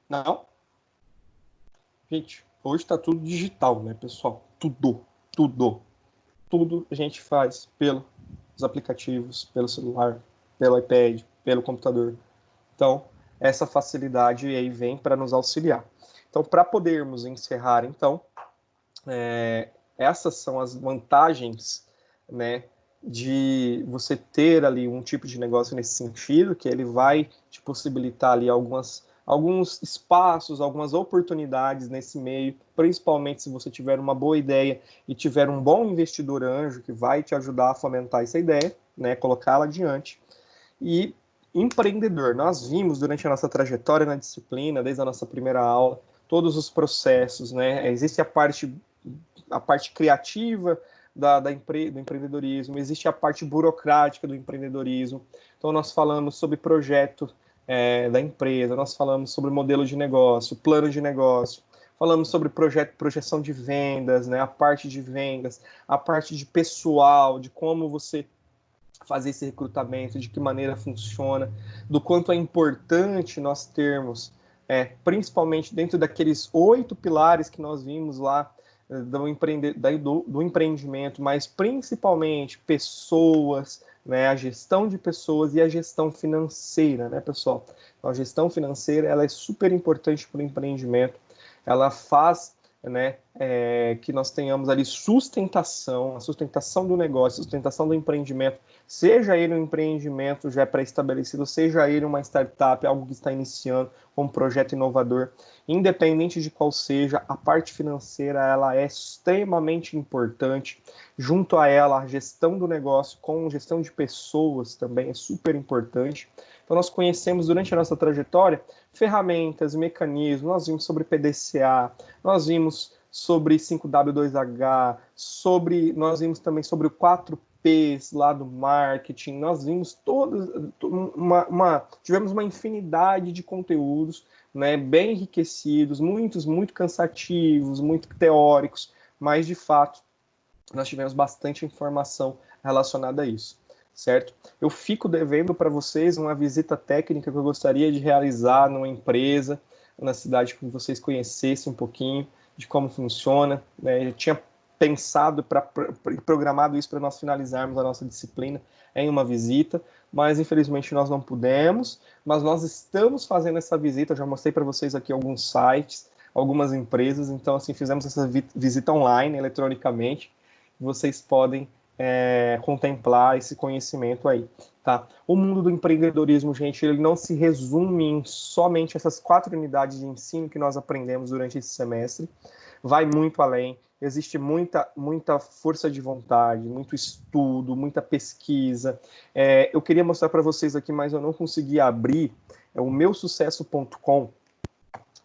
Não? Gente, hoje está tudo digital, né, pessoal? Tudo a gente faz pelos aplicativos, pelo celular, pelo iPad, pelo computador. Então, essa facilidade aí vem para nos auxiliar. Então, para podermos encerrar, então, essas são as vantagens, né, de você ter ali um tipo de negócio nesse sentido, que ele vai te possibilitar ali alguns espaços, algumas oportunidades nesse meio, principalmente se você tiver uma boa ideia e tiver um bom investidor anjo que vai te ajudar a fomentar essa ideia, né, colocá-la adiante. E empreendedor, nós vimos durante a nossa trajetória na disciplina, desde a nossa primeira aula, todos os processos, né? Existe a parte criativa do empreendedorismo, existe a parte burocrática do empreendedorismo. Então, nós falamos sobre projeto da empresa, nós falamos sobre modelo de negócio, plano de negócio, falamos sobre projeção de vendas, né, a parte de vendas, a parte de pessoal, de como você fazer esse recrutamento, de que maneira funciona, do quanto é importante nós termos, principalmente dentro daqueles 8 pilares que nós vimos lá do empreendimento, mas principalmente pessoas, né, a gestão de pessoas e a gestão financeira, né, pessoal? Então, a gestão financeira ela é super importante para o empreendimento, ela faz, né, que nós tenhamos ali a sustentação do negócio, a sustentação do empreendimento, seja ele um empreendimento já pré-estabelecido, seja ele uma startup, algo que está iniciando, um projeto inovador, independente de qual seja, a parte financeira ela é extremamente importante. Junto a ela, a gestão do negócio com gestão de pessoas também é super importante. Então, nós conhecemos durante a nossa trajetória ferramentas, mecanismos, nós vimos sobre PDCA, nós vimos sobre 5W2H, nós vimos também sobre o 4Ps lá do marketing, nós vimos tivemos uma infinidade de conteúdos, né, bem enriquecidos, muitos muito cansativos, muito teóricos, mas de fato nós tivemos bastante informação relacionada a isso, certo? Eu fico devendo para vocês uma visita técnica que eu gostaria de realizar numa empresa, na cidade que vocês conhecessem um pouquinho de como funciona, né? Eu tinha pensado e programado isso para nós finalizarmos a nossa disciplina em uma visita, mas infelizmente nós não pudemos, mas nós estamos fazendo essa visita, eu já mostrei para vocês aqui alguns sites, algumas empresas, então assim, fizemos essa visita online, eletronicamente, vocês podem contemplar esse conhecimento aí, tá? O mundo do empreendedorismo, gente, ele não se resume em somente essas 4 unidades de ensino que nós aprendemos durante esse semestre, vai muito além, existe muita força de vontade, muito estudo, muita pesquisa. Eu queria mostrar para vocês aqui, mas eu não consegui abrir, o meusucesso.com,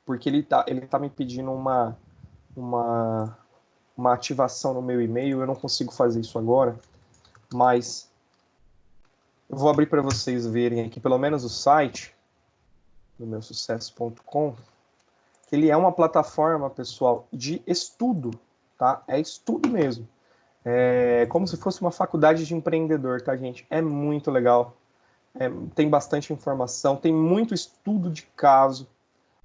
porque ele tá me pedindo uma ativação no meu e-mail, eu não consigo fazer isso agora, mas eu vou abrir para vocês verem aqui, pelo menos o site do meusucesso.com, que ele é uma plataforma, pessoal, de estudo, tá? É estudo mesmo. É como se fosse uma faculdade de empreendedor, tá, gente? É muito legal. Tem bastante informação, tem muito estudo de caso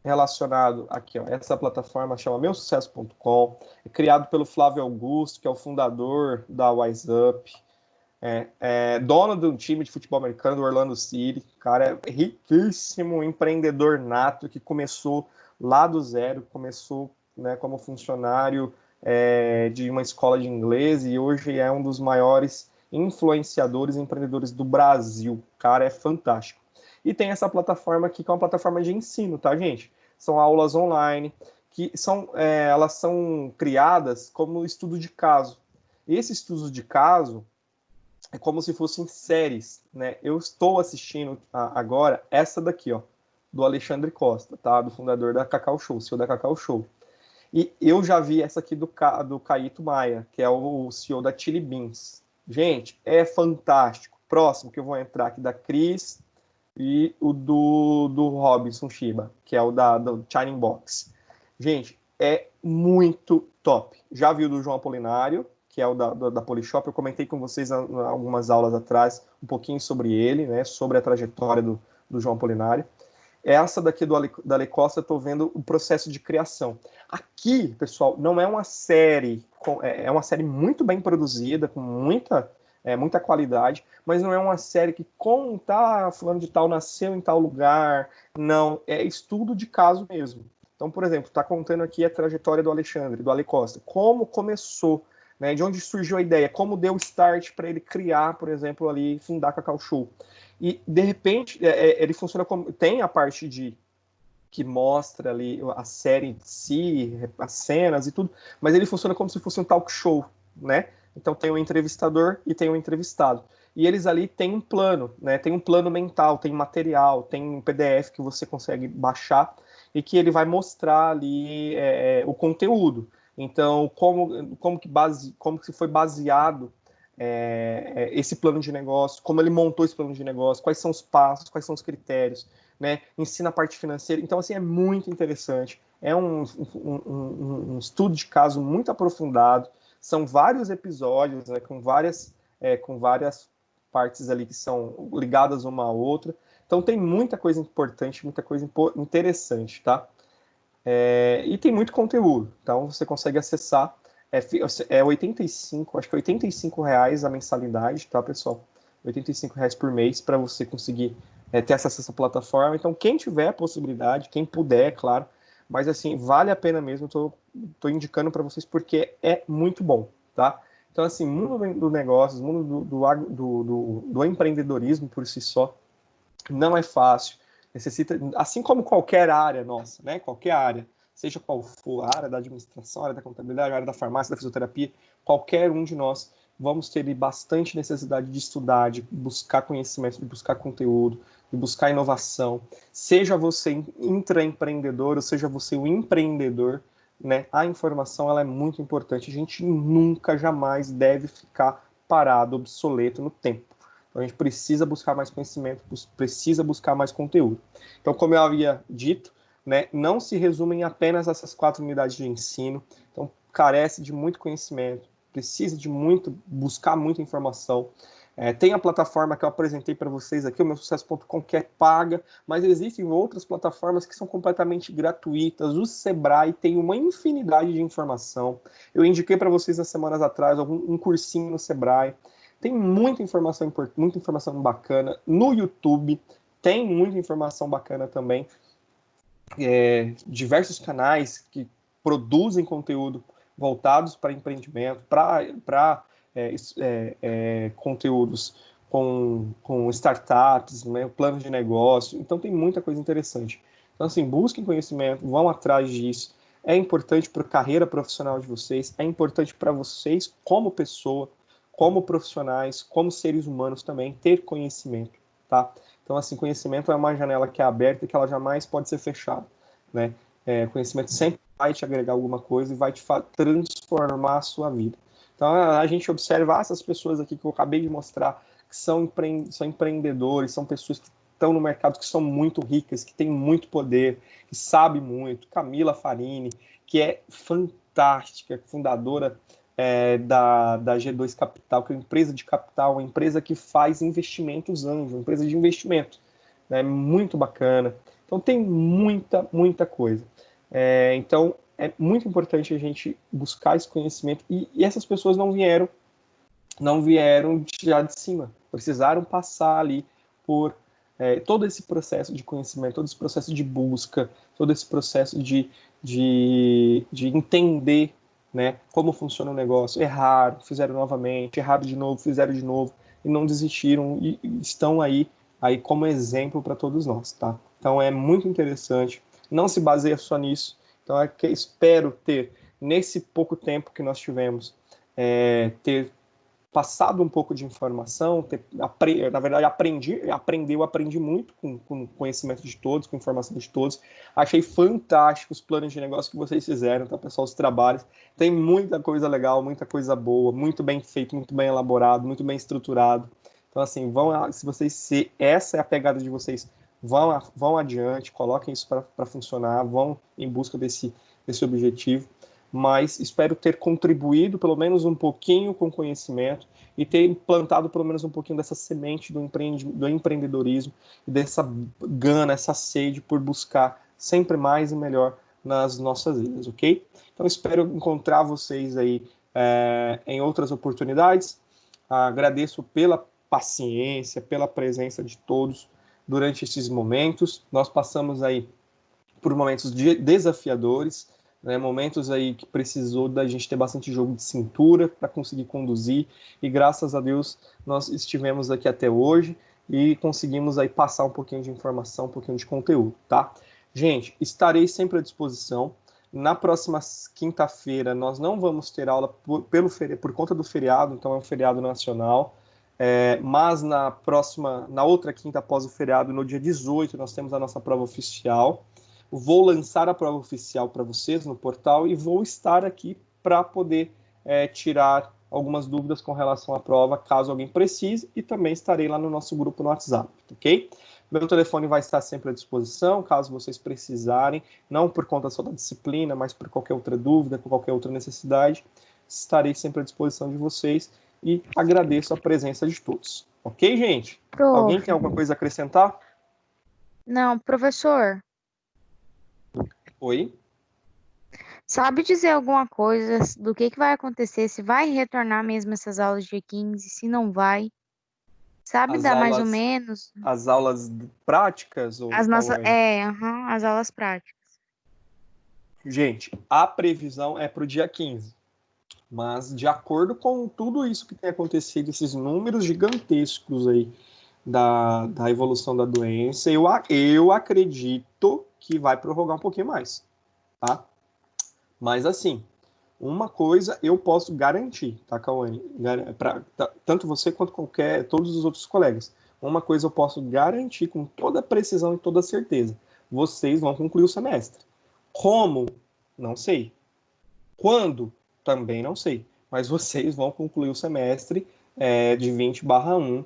relacionado aqui, ó. Essa plataforma chama meusucesso.com, é criado pelo Flávio Augusto, que é o fundador da WiseUp, dono de um time de futebol americano do Orlando City, cara, é riquíssimo, empreendedor nato, que começou lá do zero, começou, né, como funcionário de uma escola de inglês e hoje é um dos maiores influenciadores e empreendedores do Brasil. Cara, é fantástico. E tem essa plataforma aqui, que é uma plataforma de ensino, tá, gente? São aulas online, que elas são criadas como estudo de caso. Esse estudo de caso é como se fossem séries, né? Eu estou assistindo agora essa daqui, ó, do Alexandre Costa, tá? Do fundador da Cacau Show, CEO da Cacau Show. E eu já vi essa aqui do Caíto Maia, que é o CEO da Chili Beans. Gente, é fantástico. Próximo que eu vou entrar aqui da Cris e o do Robinson Shiba, que é o do Shining Box. Gente, é muito top. Já vi o do João Apolinário, que é o da Polishop. Eu comentei com vocês algumas aulas atrás um pouquinho sobre ele, né, sobre a trajetória do João Apolinário. Essa daqui da Ale Costa, eu estou vendo o processo de criação. Aqui, pessoal, não é uma série, é uma série muito bem produzida, com muita qualidade, mas não é uma série que conta, fulano de tal nasceu em tal lugar, não, é estudo de caso mesmo. Então, por exemplo, está contando aqui a trajetória do Alexandre, do Ale Costa, como começou, né, de onde surgiu a ideia, como deu o start para ele criar, por exemplo, ali, fundar Cacau Show. E, de repente, ele funciona como... Tem a parte que mostra ali a série em si, as cenas e tudo, mas ele funciona como se fosse um talk show, né? Então tem um entrevistador e tem um entrevistado. E eles ali têm um plano, né? Tem um plano mental, tem material, tem um PDF que você consegue baixar e que ele vai mostrar ali o conteúdo. Então, como que foi baseado esse plano de negócio, como ele montou esse plano de negócio, quais são os passos, quais são os critérios, né? Ensina a parte financeira. Então, assim, é muito interessante, É um estudo de caso muito aprofundado. São vários episódios, né, com várias partes ali que são ligadas uma à outra. Então tem muita coisa importante, muita coisa interessante, tá? E tem muito conteúdo. Então você consegue acessar. É 85, acho que é R$85 a mensalidade, tá, pessoal? R$85 por mês para você conseguir ter acesso a essa plataforma. Então, quem tiver a possibilidade, quem puder, claro, mas assim, vale a pena mesmo, tô indicando para vocês porque é muito bom, tá? Então, assim, mundo do negócio, mundo do empreendedorismo por si só, não é fácil, necessita, assim como qualquer área nossa, né? Qualquer área, seja qual for, a área da administração, a área da contabilidade, a área da farmácia, da fisioterapia, qualquer um de nós vamos ter bastante necessidade de estudar, de buscar conhecimento, de buscar conteúdo, de buscar inovação. Seja você intraempreendedor ou seja você o empreendedor, né? A informação ela é muito importante. A gente nunca, jamais deve ficar parado, obsoleto no tempo. Então a gente precisa buscar mais conhecimento, precisa buscar mais conteúdo. Então, como eu havia dito, né, não se resumem apenas essas 4 unidades de ensino. Então, carece de muito conhecimento, precisa de buscar muita informação. Tem a plataforma que eu apresentei para vocês aqui, o meusucesso.com, que é paga, mas existem outras plataformas que são completamente gratuitas. O Sebrae tem uma infinidade de informação. Eu indiquei para vocês nas semanas atrás um cursinho no Sebrae. Tem muita informação bacana. No YouTube tem muita informação bacana também. Diversos canais que produzem conteúdo voltados para empreendimento, para conteúdos com startups, né, plano de negócio. Então tem muita coisa interessante. Então, assim, busquem conhecimento, vão atrás disso. É importante para a carreira profissional de vocês, é importante para vocês como pessoa, como profissionais, como seres humanos também, ter conhecimento, tá? Então, assim, conhecimento é uma janela que é aberta e que ela jamais pode ser fechada, né? Conhecimento sempre vai te agregar alguma coisa e vai te transformar a sua vida. Então, a gente observa essas pessoas aqui que eu acabei de mostrar, que são empreendedores, são pessoas que estão no mercado, que são muito ricas, que têm muito poder, que sabem muito. Camila Farini, que é fantástica, fundadora da G2 Capital, que é uma empresa de capital, uma empresa que faz investimentos anjo, uma empresa de investimento, né? Muito bacana. Então tem muita coisa. Então é muito importante a gente buscar esse conhecimento e essas pessoas não vieram já de cima, precisaram passar ali por todo esse processo de conhecimento, todo esse processo de busca, todo esse processo de entender, né, como funciona o negócio, erraram, fizeram novamente, erraram de novo, fizeram de novo, e não desistiram, e estão aí como exemplo para todos nós, tá? Então é muito interessante, não se baseia só nisso, então é que espero ter, nesse pouco tempo que nós tivemos, ter passado um pouco de informação, na verdade aprendi muito com o conhecimento de todos, com a informação de todos. Achei fantástico os planos de negócio que vocês fizeram, tá, pessoal, os trabalhos. Tem muita coisa legal, muita coisa boa, muito bem feito, muito bem elaborado, muito bem estruturado. Então, assim, se essa é a pegada de vocês, vão adiante, coloquem isso para funcionar, vão em busca desse objetivo. Mas espero ter contribuído pelo menos um pouquinho com conhecimento e ter plantado pelo menos um pouquinho dessa semente do empreendedorismo e dessa gana, essa sede por buscar sempre mais e melhor nas nossas vidas, ok? Então espero encontrar vocês aí em outras oportunidades. Agradeço pela paciência, pela presença de todos durante esses momentos. Nós passamos aí por momentos desafiadores, né, momentos aí que precisou da gente ter bastante jogo de cintura para conseguir conduzir, e graças a Deus nós estivemos aqui até hoje e conseguimos aí passar um pouquinho de informação, um pouquinho de conteúdo, tá? Gente, estarei sempre à disposição. Na próxima quinta-feira nós não vamos ter aula por conta do feriado, então é um feriado nacional, mas na outra quinta após o feriado, no dia 18, nós temos a nossa prova oficial. Vou lançar a prova oficial para vocês no portal e vou estar aqui para poder tirar algumas dúvidas com relação à prova, caso alguém precise, e também estarei lá no nosso grupo no WhatsApp, ok? Meu telefone vai estar sempre à disposição, caso vocês precisarem, não por conta só da disciplina, mas por qualquer outra dúvida, por qualquer outra necessidade, estarei sempre à disposição de vocês e agradeço a presença de todos. Ok, gente? Alguém tem alguma coisa a acrescentar? Não, professor, Oi? sabe dizer alguma coisa do que vai acontecer? Se vai retornar mesmo essas aulas de 15, se não vai? Sabe As dar mais ou aulas, menos as aulas práticas, ou as nossas, Cauane? as aulas práticas. Gente, a previsão é para o dia 15. Mas, de acordo com tudo isso que tem acontecido, esses números gigantescos aí da evolução da doença, eu acredito que vai prorrogar um pouquinho mais, tá? Mas, assim, uma coisa eu posso garantir, tá, Cauane? Tanto você quanto todos os outros colegas. Uma coisa eu posso garantir com toda precisão e toda certeza. Vocês vão concluir o semestre. Como? Não sei. Quando? Também não sei. Mas vocês vão concluir o semestre de 20/1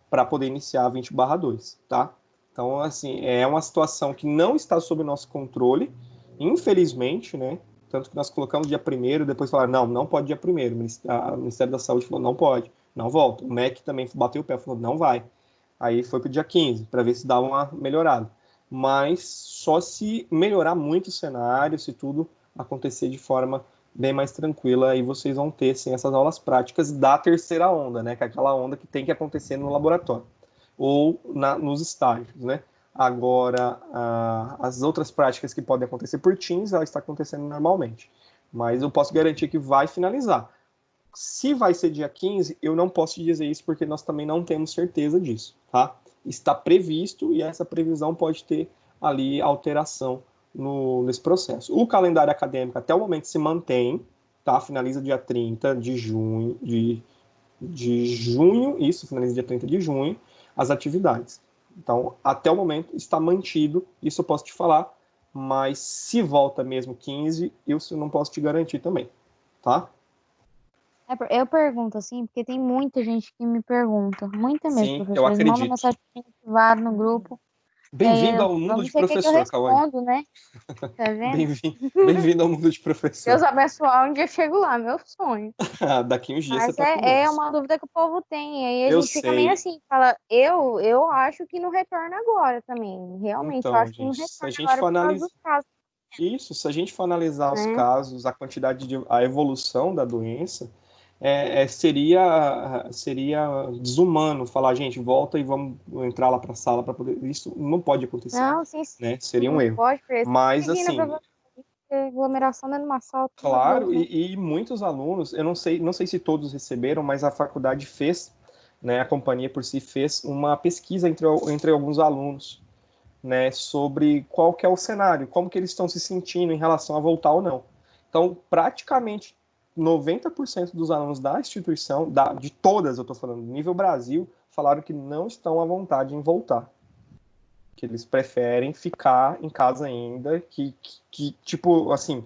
para poder iniciar 20/2, tá? Então, assim, é uma situação que não está sob nosso controle, infelizmente, né? Tanto que nós colocamos dia 1º, depois falaram, não pode dia 1º. O Ministério da Saúde falou, não pode, não volta. O MEC também bateu o pé, falou, não vai. Aí foi para o dia 15, para ver se dá uma melhorada. Mas só se melhorar muito o cenário, se tudo acontecer de forma bem mais tranquila, aí vocês vão ter, sim, essas aulas práticas da terceira onda, né? Que é aquela onda que tem que acontecer no laboratório. Ou nos estágios, né? Agora, as outras práticas que podem acontecer por Teams, ela está acontecendo normalmente. Mas eu posso garantir que vai finalizar. Se vai ser dia 15, eu não posso te dizer isso porque nós também não temos certeza disso, tá? Está previsto e essa previsão pode ter ali alteração nesse processo. O calendário acadêmico até o momento se mantém, tá? Finaliza dia 30 de junho, isso, finaliza dia 30 de junho, as atividades. Então, até o momento está mantido, isso eu posso te falar, mas se volta mesmo 15, eu não posso te garantir também, tá? Eu pergunto assim, porque tem muita gente que me pergunta, muita mesmo, Sim, professor. eu Eles mandam acredito. mensagem privada no grupo. Bem-vindo ao Eu mundo não de sei o que eu professor, Cauane. respondo, né? Tá vendo? Bem-vindo ao mundo de professor. Deus abençoar, um dia eu chego lá, meu sonho. Daqui uns dias Mas você tá com é Deus. uma dúvida que o povo tem. Aí a Eu gente fica meio sei. assim, fala, eu acho que não retorna agora também. Realmente, eu Então, acho que não gente, se a retorna gente agora for por causa analisar dos casos, isso, se a gente for analisar os né? casos, a quantidade a evolução da doença, seria desumano falar, gente, volta e vamos entrar lá para a sala para poder. Isso não pode acontecer, Não, sim, né? Seria um não erro. pode, porque Mas, imagina assim, pra você, aglomeração dentro de uma sala, meu claro, Deus, né? e muitos alunos, eu não sei se todos receberam, mas a faculdade fez, né, a companhia por si fez uma pesquisa entre alguns alunos, né, sobre qual que é o cenário, como que eles estão se sentindo em relação a voltar ou não. Então, praticamente 90% dos alunos da instituição, de todas, eu estou falando, nível Brasil, falaram que não estão à vontade em voltar. Que eles preferem ficar em casa ainda, que tipo, assim,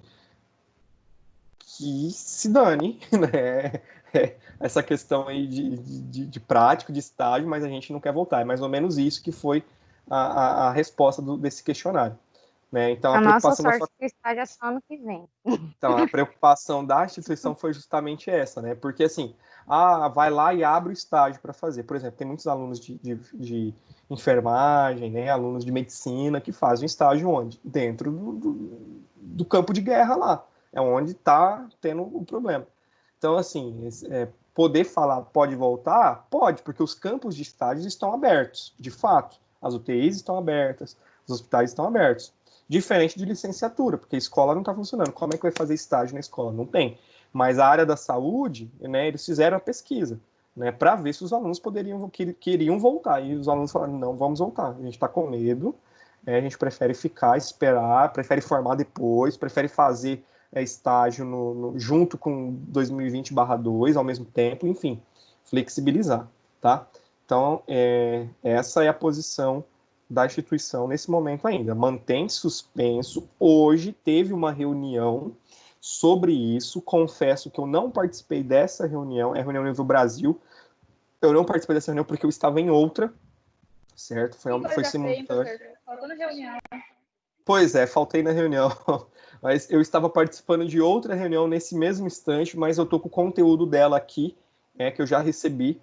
que se dane, né? Essa questão aí de prático, de estágio, mas a gente não quer voltar. É mais ou menos isso que foi a resposta desse questionário. Né? Então, A nossa sorte que está já só ano que vem. Então, a preocupação da instituição foi justamente essa, né? Porque, assim, vai lá e abre o estágio para fazer. Por exemplo, tem muitos alunos de enfermagem, né? Alunos de medicina que fazem estágio onde? Dentro do campo de guerra lá. É onde está tendo o problema. Então, assim, poder falar pode voltar? Pode, porque os campos de estágios estão abertos, de fato. As UTIs estão abertas, os hospitais estão abertos. Diferente de licenciatura, porque a escola não está funcionando. Como é que vai fazer estágio na escola? Não tem. Mas a área da saúde, né, eles fizeram a pesquisa, né, para ver se os alunos queriam voltar. E os alunos falaram, não, vamos voltar. A gente está com medo, a gente prefere ficar, esperar, prefere formar depois, prefere fazer estágio junto com 2020/2 ao mesmo tempo, enfim, flexibilizar, tá? Então, essa é a posição da instituição nesse momento ainda. Mantém suspenso. Hoje teve uma reunião sobre isso. Confesso que eu não participei dessa reunião. É a reunião do Brasil. Eu não participei dessa reunião porque eu estava em outra, certo? Foi Que coisa feia, hein, simultâneo. professor? Faltou na reunião. Pois é, faltei na reunião, mas eu estava participando de outra reunião nesse mesmo instante, mas eu tô com o conteúdo dela aqui, que eu já recebi,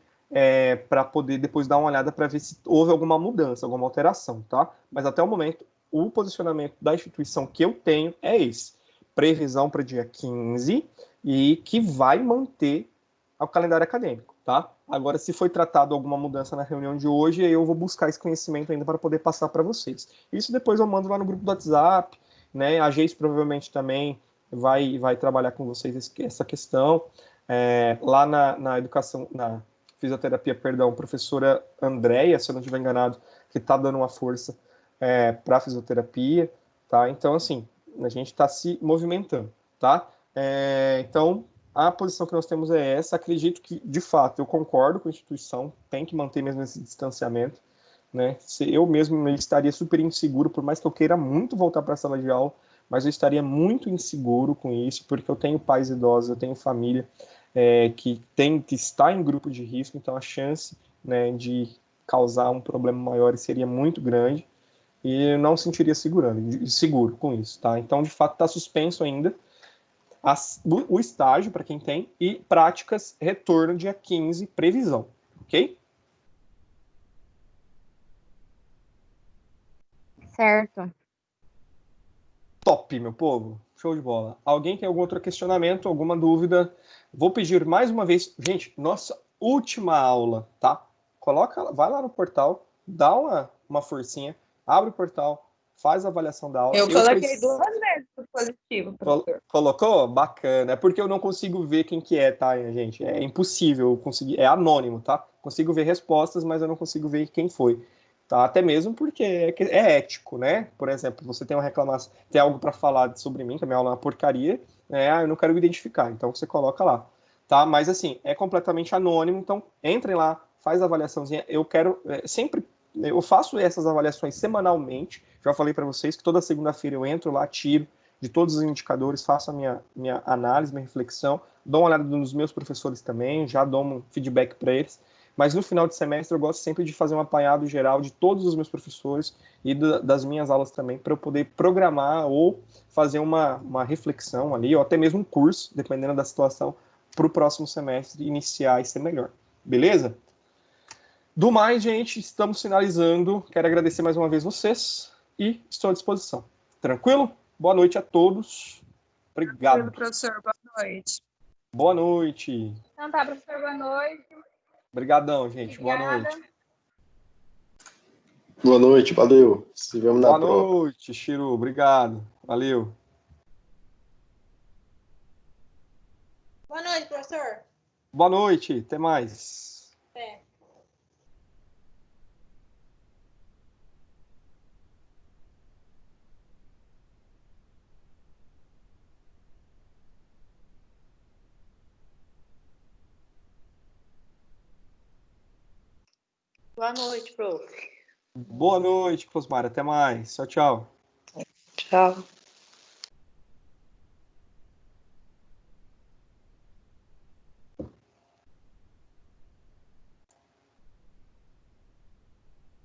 para poder depois dar uma olhada para ver se houve alguma mudança, alguma alteração, tá? Mas até o momento, o posicionamento da instituição que eu tenho é esse. Previsão para dia 15 e que vai manter o calendário acadêmico, tá? Agora, se foi tratado alguma mudança na reunião de hoje, eu vou buscar esse conhecimento ainda para poder passar para vocês. Isso depois eu mando lá no grupo do WhatsApp, né? A Geis provavelmente também vai trabalhar com vocês essa questão. Lá na educação, na fisioterapia, perdão, professora Andréia, se eu não estiver enganado, que está dando uma força para a fisioterapia, tá? Então, assim, a gente está se movimentando, tá? Então, a posição que nós temos é essa. Acredito que, de fato, eu concordo com a instituição, tem que manter mesmo esse distanciamento, né? Eu mesmo estaria super inseguro, por mais que eu queira muito voltar para a sala de aula, mas eu estaria muito inseguro com isso, porque eu tenho pais idosos, eu tenho família que está em grupo de risco, então a chance, né, de causar um problema maior seria muito grande, e eu não sentiria seguro com isso, tá? Então, de fato, está suspenso ainda o estágio para quem tem, e práticas retorno dia 15, previsão, ok? Certo. Top, meu povo. Show de bola. Alguém tem algum outro questionamento, alguma dúvida? Vou pedir mais uma vez, gente, nossa última aula, tá? Vai lá no portal, dá uma forcinha, abre o portal, faz a avaliação da aula. Eu coloquei 2 vezes o positivo, professor. Colocou? Bacana. É porque eu não consigo ver quem que tá, gente? É impossível conseguir. É anônimo, tá? Consigo ver respostas, mas eu não consigo ver quem foi. Tá? Até mesmo porque é ético, né? Por exemplo, você tem uma reclamação, tem algo para falar sobre mim, que a minha aula é uma porcaria, eu não quero me identificar, então você coloca lá. Tá? Mas assim, é completamente anônimo, então entrem lá, faz a avaliaçãozinha. Eu quero eu faço essas avaliações semanalmente. Já falei para vocês que toda segunda-feira eu entro lá, tiro de todos os indicadores, faço a minha análise, minha reflexão, dou uma olhada nos meus professores também, já dou um feedback para eles. Mas no final de semestre eu gosto sempre de fazer um apanhado geral de todos os meus professores e das minhas aulas também, para eu poder programar ou fazer uma reflexão ali, ou até mesmo um curso, dependendo da situação, para o próximo semestre iniciar e ser melhor. Beleza? Do mais, gente, estamos finalizando. Quero agradecer mais uma vez vocês e estou à disposição. Tranquilo? Boa noite a todos. Obrigado. Tranquilo, professor. Boa noite. Boa noite. Então tá, professor, boa noite. Obrigadão, gente. Obrigada. Boa noite. Boa noite, valeu. Se vemos na prova. Boa noite, Chiru. Obrigado. Valeu. Boa noite, professor. Boa noite. Até mais. Até. Boa noite, prof. Boa noite, Cosmara. Até mais. Tchau, tchau. Tchau.